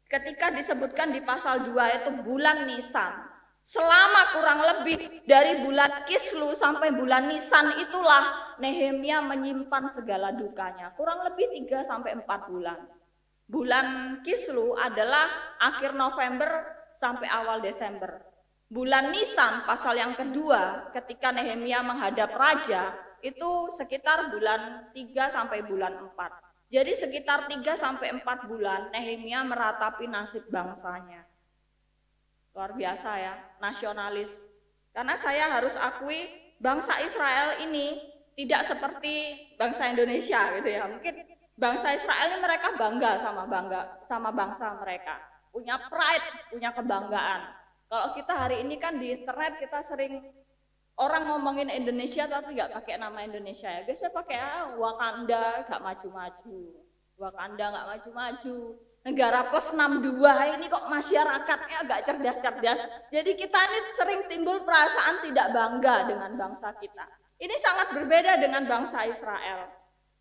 ketika disebutkan di pasal 2 itu bulan Nisan, selama kurang lebih dari bulan Kislu sampai bulan Nisan itulah Nehemia menyimpan segala dukanya, kurang lebih 3 sampai 4 bulan. Bulan Kislu adalah akhir November sampai awal Desember. Bulan Nisan pasal yang kedua ketika Nehemia menghadap raja itu sekitar bulan 3 sampai bulan 4. Jadi sekitar 3 sampai 4 bulan Nehemia meratapi nasib bangsanya. Luar biasa ya, nasionalis. Karena saya harus akui bangsa Israel ini tidak seperti bangsa Indonesia gitu ya. Mungkin bangsa Israel ini mereka bangga sama bangsa mereka. Punya pride, punya kebanggaan. Kalau kita hari ini kan di internet kita sering orang ngomongin Indonesia tapi nggak pakai nama Indonesia ya. Biasanya pakai Wakanda, nggak maju-maju. Wakanda nggak maju-maju. Negara plus 62 ini kok masyarakatnya agak cerdas-cerdas. Jadi kita ini sering timbul perasaan tidak bangga dengan bangsa kita. Ini sangat berbeda dengan bangsa Israel.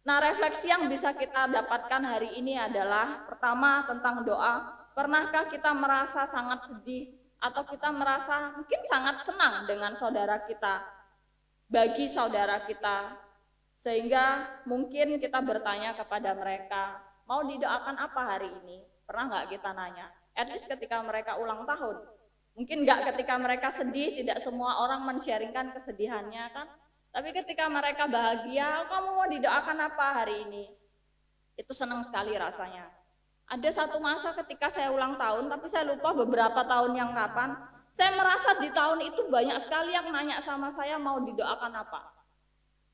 Nah, refleksi yang bisa kita dapatkan hari ini adalah pertama tentang doa. Pernahkah kita merasa sangat sedih atau kita merasa mungkin sangat senang dengan saudara kita bagi saudara kita. Sehingga mungkin kita bertanya kepada mereka, mau didoakan apa hari ini? Pernah nggak kita nanya? At least ketika mereka ulang tahun. Mungkin nggak ketika mereka sedih, tidak semua orang men-sharingkan kesedihannya kan. Tapi ketika mereka bahagia, kamu mau didoakan apa hari ini? Itu senang sekali rasanya. Ada satu masa ketika saya ulang tahun, tapi saya lupa beberapa tahun yang kapan, saya merasa di tahun itu banyak sekali yang nanya sama saya mau didoakan apa.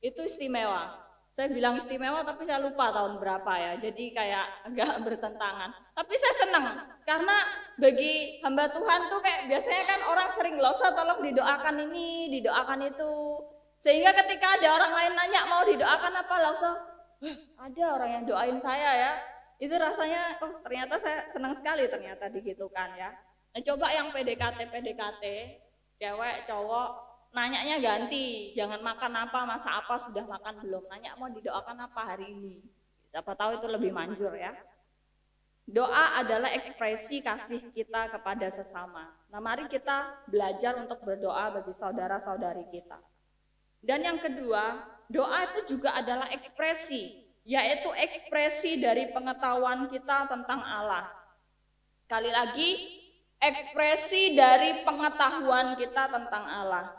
Itu istimewa. Saya bilang istimewa tapi saya lupa tahun berapa ya, jadi kayak agak bertentangan. Tapi saya senang, karena bagi hamba Tuhan tuh kayak biasanya kan orang sering losa tolong didoakan ini, didoakan itu. Sehingga ketika ada orang lain nanya mau didoakan apa, losa, ada orang yang doain saya ya. Itu rasanya, oh ternyata saya senang sekali ternyata digitukan ya. Nah coba yang PDKT, cewek, cowok, nanyanya ganti, jangan makan apa, masa apa, sudah makan belum, nanya mau didoakan apa hari ini. Siapa tahu itu lebih manjur ya. Doa adalah ekspresi kasih kita kepada sesama. Nah mari kita belajar untuk berdoa bagi saudara-saudari kita. Dan yang kedua, doa itu juga adalah ekspresi, yaitu ekspresi dari pengetahuan kita tentang Allah. Sekali lagi, ekspresi dari pengetahuan kita tentang Allah.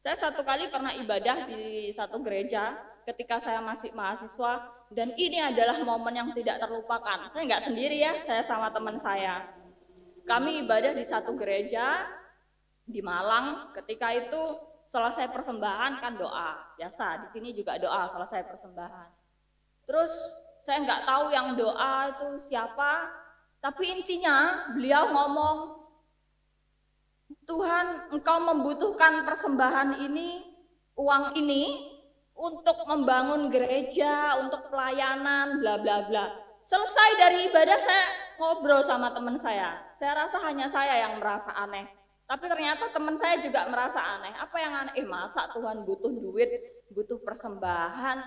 Saya satu kali pernah ibadah di satu gereja ketika saya masih mahasiswa, dan ini adalah momen yang tidak terlupakan. Saya nggak sendiri ya, saya sama teman saya. Kami ibadah di satu gereja di Malang. Ketika itu selesai persembahan kan doa. Biasa di sini juga doa selesai persembahan. Terus saya nggak tahu yang doa itu siapa, tapi intinya beliau ngomong, Tuhan, Engkau membutuhkan persembahan ini, uang ini untuk membangun gereja, untuk pelayanan, bla bla bla. Selesai dari ibadah saya ngobrol sama teman saya. Saya rasa hanya saya yang merasa aneh. Tapi ternyata teman saya juga merasa aneh. Apa yang aneh? Masa Tuhan butuh duit, butuh persembahan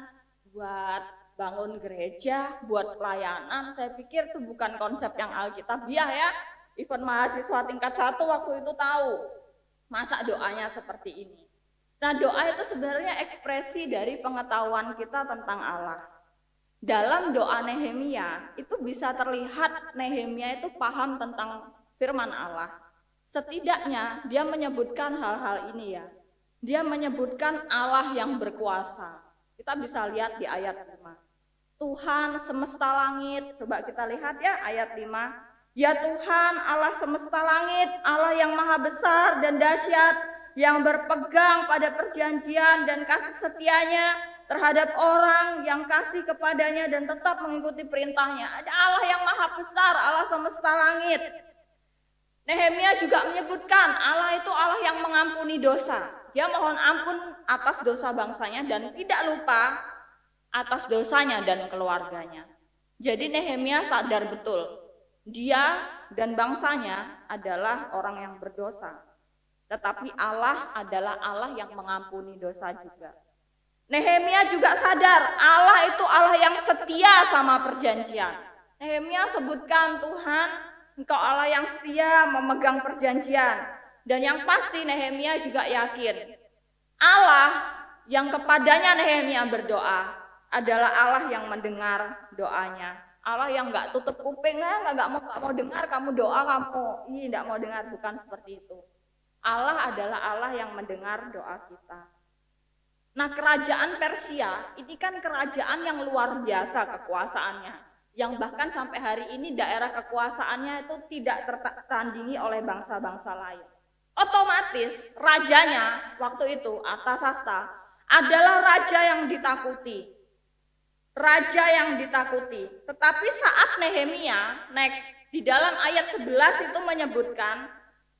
buat bangun gereja, buat pelayanan? Saya pikir itu bukan konsep yang alkitabiah ya. Even mahasiswa tingkat 1 waktu itu tahu. Masa doanya seperti ini? Nah doa itu sebenarnya ekspresi dari pengetahuan kita tentang Allah. Dalam doa Nehemia itu bisa terlihat Nehemia itu paham tentang firman Allah. Setidaknya dia menyebutkan hal-hal ini ya. Dia menyebutkan Allah yang berkuasa. Kita bisa lihat di ayat 5. Tuhan semesta langit, coba kita lihat ya ayat 5. Ya Tuhan Allah semesta langit, Allah yang maha besar dan dahsyat, yang berpegang pada perjanjian dan kasih setianya terhadap orang yang kasih kepadanya dan tetap mengikuti perintahnya. Ada Allah yang maha besar, Allah semesta langit. Nehemia juga menyebutkan Allah itu Allah yang mengampuni dosa. Dia mohon ampun atas dosa bangsanya dan tidak lupa atas dosanya dan keluarganya. Jadi Nehemia sadar betul, dia dan bangsanya adalah orang yang berdosa. Tetapi Allah adalah Allah yang mengampuni dosa juga. Nehemia juga sadar Allah itu Allah yang setia sama perjanjian. Nehemia sebutkan, Tuhan, Engkau Allah yang setia memegang perjanjian. Dan yang pasti Nehemia juga yakin Allah yang kepadanya Nehemia berdoa adalah Allah yang mendengar doanya. Allah yang nggak tutup kuping, nggak mau dengar kamu doa, kamu nggak mau dengar, bukan seperti itu. Allah adalah Allah yang mendengar doa kita. Nah kerajaan Persia ini kan kerajaan yang luar biasa kekuasaannya, yang bahkan sampai hari ini daerah kekuasaannya itu tidak tertandingi oleh bangsa-bangsa lain. Otomatis rajanya waktu itu Artasasta adalah raja yang ditakuti. Raja yang ditakuti. Tetapi saat Nehemia next di dalam ayat 11 itu menyebutkan,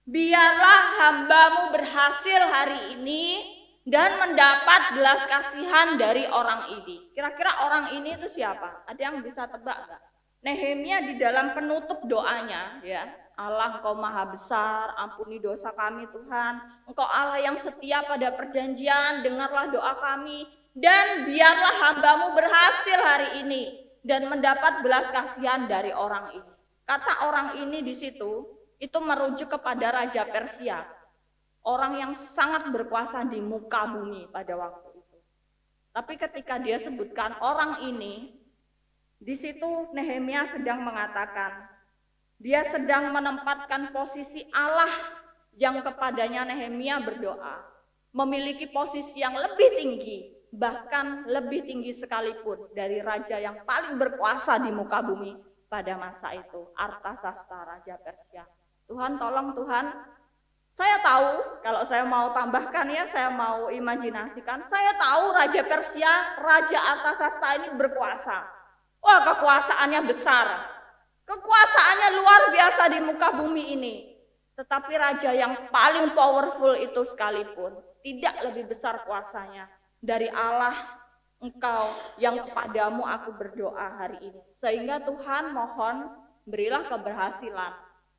biarlah hambamu berhasil hari ini dan mendapat belas kasihan dari orang ini. Kira-kira orang ini itu siapa? Ada yang bisa tebak enggak? Nehemia di dalam penutup doanya ya, Allah Engkau maha besar, ampuni dosa kami Tuhan. Engkau Allah yang setia pada perjanjian, dengarlah doa kami. Dan biarlah hambamu berhasil hari ini dan mendapat belas kasihan dari orang ini. Kata orang ini di situ itu merujuk kepada Raja Persia. orang yang sangat berkuasa di muka bumi pada waktu itu. Tapi ketika dia sebutkan orang ini, di situ Nehemia sedang mengatakan, dia sedang menempatkan posisi Allah yang kepadanya Nehemia berdoa, memiliki posisi yang lebih tinggi, bahkan lebih tinggi sekalipun dari raja yang paling berkuasa di muka bumi pada masa itu, Artasasta, Raja Persia. Tuhan tolong Tuhan, saya tahu kalau saya mau tambahkan ya, saya mau imajinasikan, saya tahu Raja Persia, Raja Artasasta ini berkuasa. Wah, kekuasaannya besar, kekuasaannya luar biasa di muka bumi ini. Tetapi raja yang paling powerful itu sekalipun tidak lebih besar kuasanya dari Allah Engkau yang kepadamu aku berdoa hari ini. Sehingga Tuhan mohon berilah keberhasilan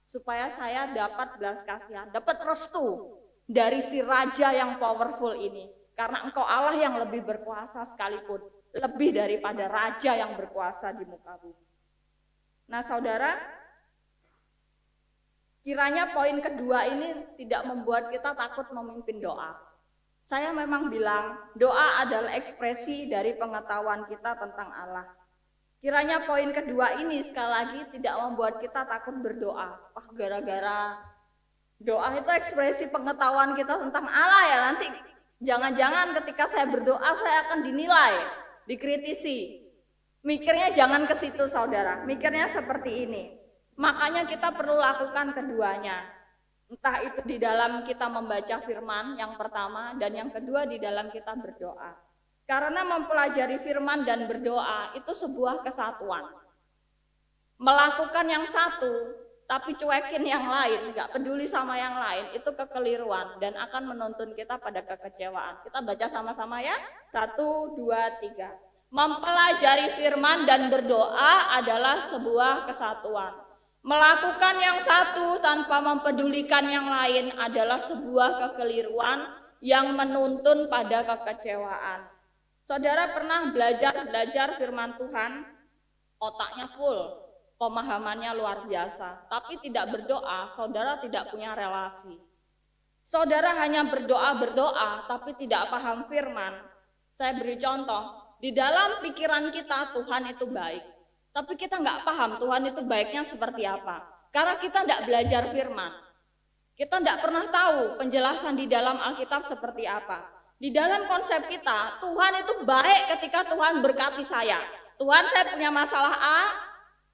supaya saya dapat belas kasihan, dapat restu dari si raja yang powerful ini. Karena Engkau Allah yang lebih berkuasa sekalipun, lebih daripada raja yang berkuasa di muka bumi. Nah saudara, kiranya poin kedua ini tidak membuat kita takut memimpin doa. Saya memang bilang doa adalah ekspresi dari pengetahuan kita tentang Allah. Kiranya poin kedua ini sekali lagi tidak membuat kita takut berdoa. Wah, gara-gara doa itu ekspresi pengetahuan kita tentang Allah ya, nanti jangan-jangan ketika saya berdoa saya akan dinilai, dikritisi. Mikirnya jangan ke situ saudara, mikirnya seperti ini. Makanya kita perlu lakukan keduanya. Entah itu di dalam kita membaca firman yang pertama, dan yang kedua di dalam kita berdoa. Karena mempelajari firman dan berdoa itu sebuah kesatuan. Melakukan yang satu, tapi cuekin yang lain, gak peduli sama yang lain, itu kekeliruan dan akan menuntun kita pada kekecewaan. Kita baca sama-sama ya, 1, 2, 3. Mempelajari firman dan berdoa adalah sebuah kesatuan. Melakukan yang satu tanpa mempedulikan yang lain adalah sebuah kekeliruan yang menuntun pada kekecewaan. Saudara pernah belajar firman Tuhan, otaknya full, pemahamannya luar biasa, tapi tidak berdoa, saudara tidak punya relasi. Saudara hanya berdoa, tapi tidak paham firman. Saya beri contoh, di dalam pikiran kita Tuhan itu baik, tapi kita nggak paham Tuhan itu baiknya seperti apa. Karena kita nggak belajar firman. Kita nggak pernah tahu penjelasan di dalam Alkitab seperti apa. Di dalam konsep kita, Tuhan itu baik ketika Tuhan berkati saya. Tuhan, saya punya masalah A,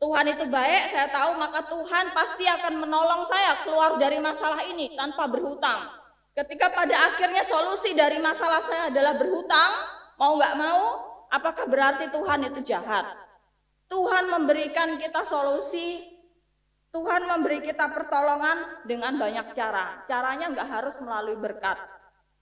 Tuhan itu baik, saya tahu, maka Tuhan pasti akan menolong saya keluar dari masalah ini tanpa berhutang. Ketika pada akhirnya solusi dari masalah saya adalah berhutang, mau nggak mau, apakah berarti Tuhan itu jahat? Tuhan memberikan kita solusi, Tuhan memberi kita pertolongan dengan banyak cara. Caranya nggak harus melalui berkat.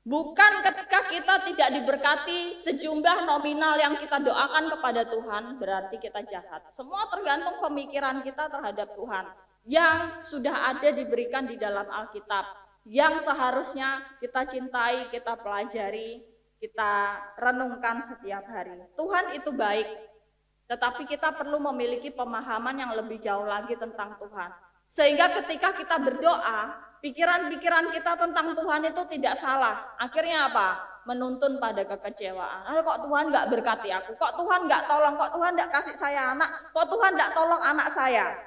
Bukan ketika kita tidak diberkati sejumlah nominal yang kita doakan kepada Tuhan, berarti kita jahat. Semua tergantung pemikiran kita terhadap Tuhan yang sudah ada diberikan di dalam Alkitab, yang seharusnya kita cintai, kita pelajari, kita renungkan setiap hari. Tuhan itu baik, tetapi kita perlu memiliki pemahaman yang lebih jauh lagi tentang Tuhan. Sehingga ketika kita berdoa, pikiran-pikiran kita tentang Tuhan itu tidak salah. Akhirnya apa? Menuntun pada kekecewaan. Kok Tuhan nggak berkati aku? Kok Tuhan nggak tolong? Kok Tuhan nggak kasih saya anak? Kok Tuhan nggak tolong anak saya?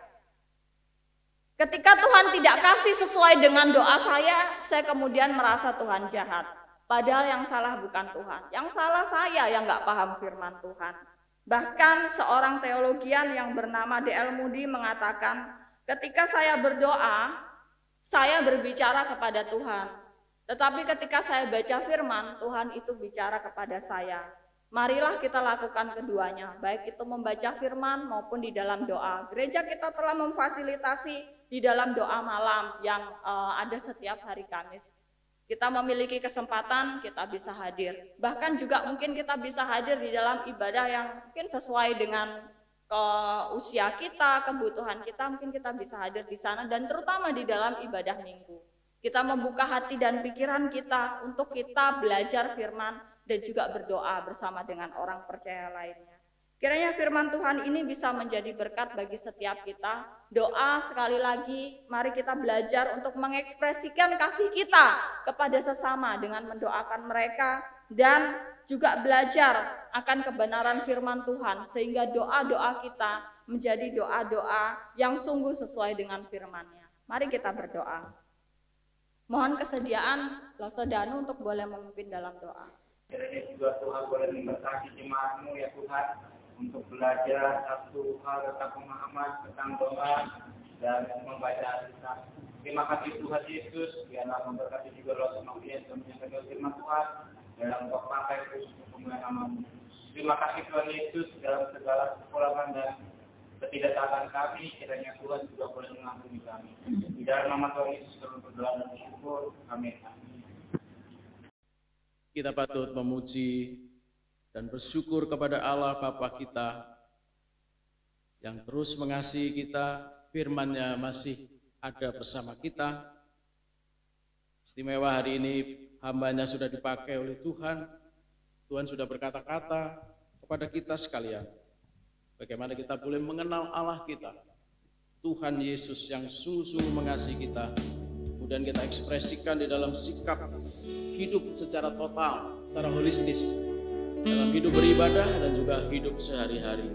Ketika Tuhan tidak kasih sesuai dengan doa saya kemudian merasa Tuhan jahat. Padahal yang salah bukan Tuhan. Yang salah saya yang nggak paham firman Tuhan. Bahkan seorang teologian yang bernama D.L. Moody mengatakan, ketika saya berdoa, saya berbicara kepada Tuhan. Tetapi ketika saya baca firman, Tuhan itu bicara kepada saya. Marilah kita lakukan keduanya, baik itu membaca firman maupun di dalam doa. Gereja kita telah memfasilitasi di dalam doa malam yang ada setiap hari Kamis. Kita memiliki kesempatan, kita bisa hadir. Bahkan juga mungkin kita bisa hadir di dalam ibadah yang mungkin sesuai dengan usia kita, kebutuhan kita, mungkin kita bisa hadir di sana, dan terutama di dalam ibadah minggu. Kita membuka hati dan pikiran kita untuk kita belajar firman dan juga berdoa bersama dengan orang percaya lainnya. Kiranya firman Tuhan ini bisa menjadi berkat bagi setiap kita. Doa sekali lagi, mari kita belajar untuk mengekspresikan kasih kita kepada sesama dengan mendoakan mereka dan juga belajar akan kebenaran firman Tuhan sehingga doa-doa kita menjadi doa-doa yang sungguh sesuai dengan firman-Nya. Mari kita berdoa. Mohon kesediaan Loso Danu untuk boleh memimpin dalam doa.
Kiranya juga Tuhan boleh memberkati jemaat-Mu ya Tuhan, untuk belajar satu hal tentang pemahaman tentang doa dan membaca Alkitab. Terima kasih Tuhan Yesus, biarlah memberkati juga Roh Semakin yang menyampaikan firman Tuhan dalam rangkai untuk pemulihan nama-Mu. Terima kasih Tuhan Yesus dalam segala kekurangan dan ketidaktaatan kami, kiranya Tuhan juga boleh mengampuni kami. Di dalam nama Tuhan Yesus kami berdoa dan bersyukur. Amin.
Kita patut memuji dan bersyukur kepada Allah Bapa kita yang terus mengasihi kita, firman-Nya masih ada bersama kita. Istimewa hari ini hamba-Nya sudah dipakai oleh Tuhan. Tuhan sudah berkata-kata kepada kita sekalian, bagaimana kita boleh mengenal Allah kita, Tuhan Yesus yang sungguh-sungguh mengasihi kita. Kemudian kita ekspresikan di dalam sikap hidup secara total, secara holistis, dalam hidup beribadah dan juga hidup sehari-hari.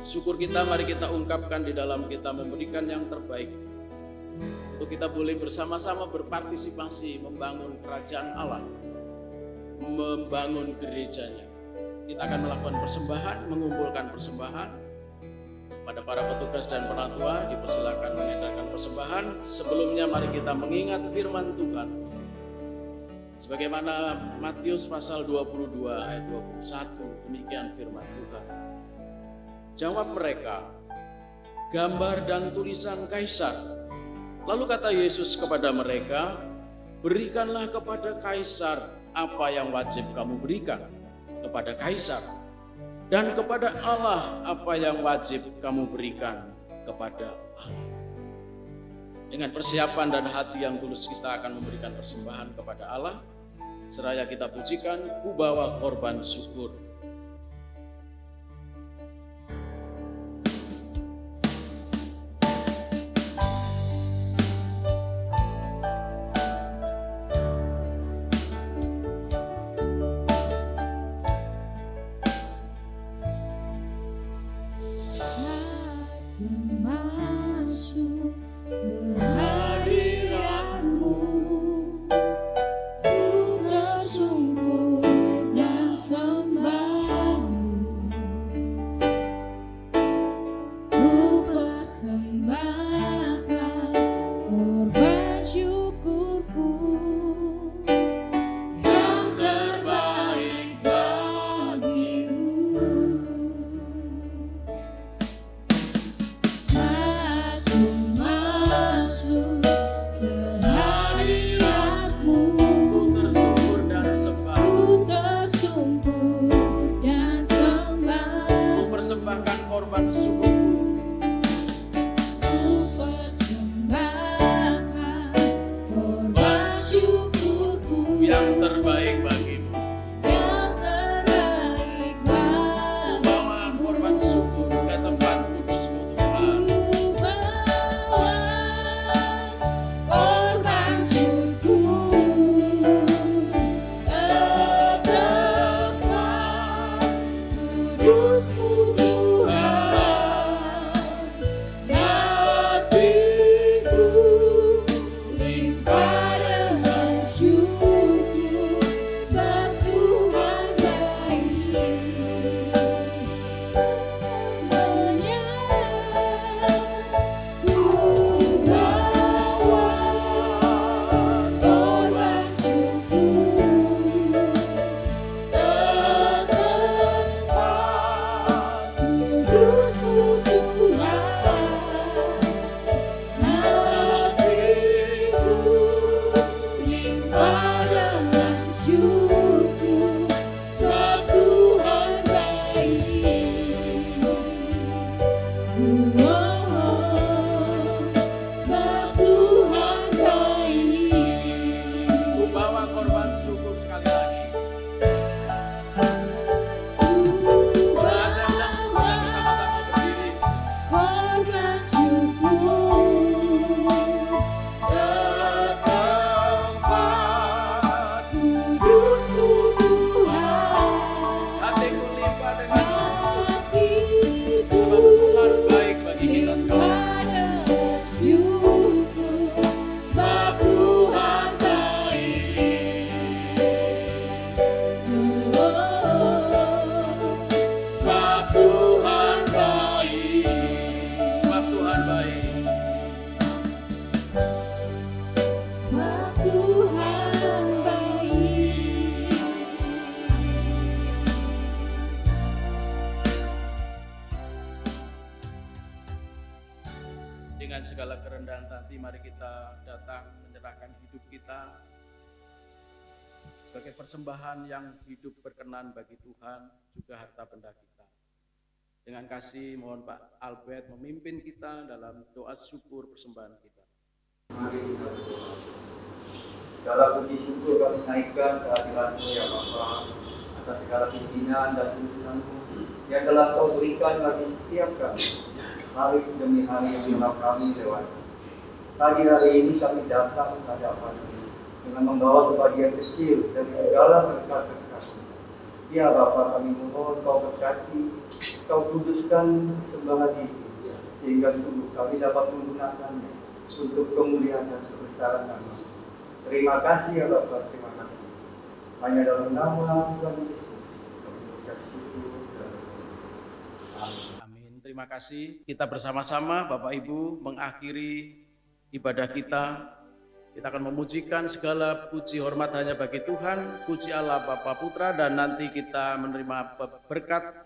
Syukur kita mari kita ungkapkan di dalam kita memberikan yang terbaik, untuk kita boleh bersama-sama berpartisipasi membangun kerajaan Allah, membangun gerejanya. Kita akan melakukan persembahan, mengumpulkan persembahan. Pada para petugas dan penatua dipersilakan mengedarkan persembahan. Sebelumnya mari kita mengingat firman Tuhan. Sebagaimana Matius pasal 22 ayat 21, demikian firman Tuhan. Jawab mereka, gambar dan tulisan kaisar. Lalu kata Yesus kepada mereka, berikanlah kepada kaisar apa yang wajib kamu berikan kepada kaisar, dan kepada Allah apa yang wajib kamu berikan kepada Allah. Dengan persiapan dan hati yang tulus kita akan memberikan persembahan kepada Allah. Seraya kita pujikan, ku bawa korban syukur.
Tersungkur dan sembah.
dengan segala kerendahan hati, mari kita datang menyerahkan hidup kita sebagai persembahan yang hidup berkenan bagi Tuhan, juga harta benda kita. Dengan kasih mohon Pak Albert memimpin kita dalam doa syukur persembahan kita.
Mari kita berdoa. Segala puji syukur kami naikkan kehadiran-Mu ya Bapa, atas segala pimpinan dan tuntunan-Mu yang telah Kau berikan bagi setiap kami, hari demi hari yang telah kami lewati. Pagi hari ini kami datang ke hadapan-Mu dengan membawa sebagian kecil dari segala berkat-berkat. Ya Bapa, kami mohon Kau berkati, Kau kuduskan sembahan ini, sehingga sungguh kami dapat menggunakannya untuk kemuliaan dan kebesaran nama. Terima kasih ya Bapak, terima kasih. Hanya dalam nama Tuhan Yesus kami mengucap syukur dan berdoa.
Amin. Terima kasih. Kita bersama-sama Bapak Ibu mengakhiri ibadah kita. Kita akan memujikan segala puji hormat hanya bagi Tuhan, puji Allah Bapa Putra, dan nanti kita menerima berkat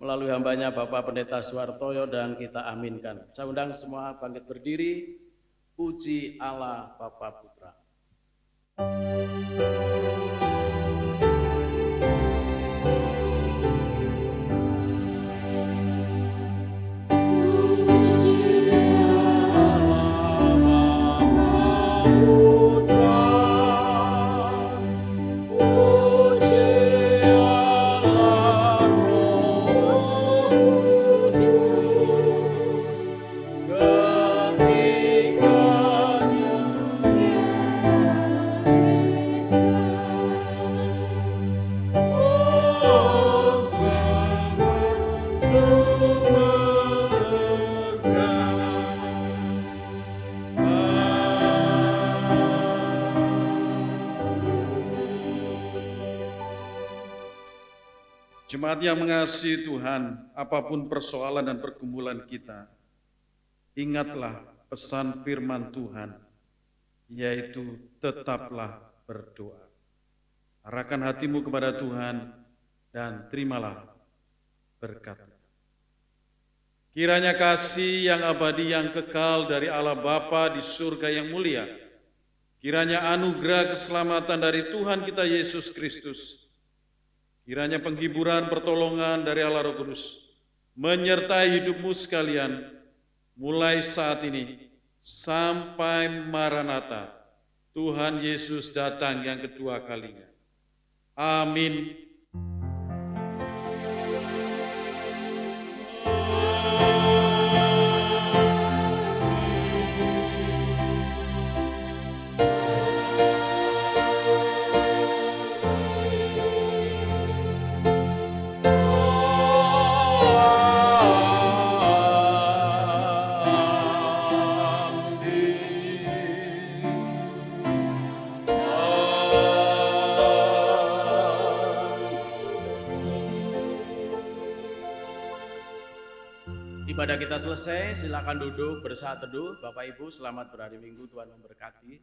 melalui hambanya Bapak Pendeta Suhartoyo dan kita aminkan. Saya undang semua bangkit berdiri. Puji Allah Bapa Putra.
Jemaat yang mengasihi Tuhan, apapun persoalan dan pergumulan kita, ingatlah pesan firman Tuhan, yaitu tetaplah berdoa. Arahkan hatimu kepada Tuhan dan terimalah berkat. Kiranya kasih yang abadi yang kekal dari Allah Bapa di surga yang mulia, kiranya anugerah keselamatan dari Tuhan kita Yesus Kristus, kiranya penghiburan pertolongan dari Allah Roh Kudus menyertai hidupmu sekalian mulai saat ini sampai Maranatha, Tuhan Yesus datang yang kedua kalinya. Amin.
Ibadah kita selesai, silakan duduk bersaat teduh. Bapak Ibu, selamat berhari Minggu, Tuhan memberkati.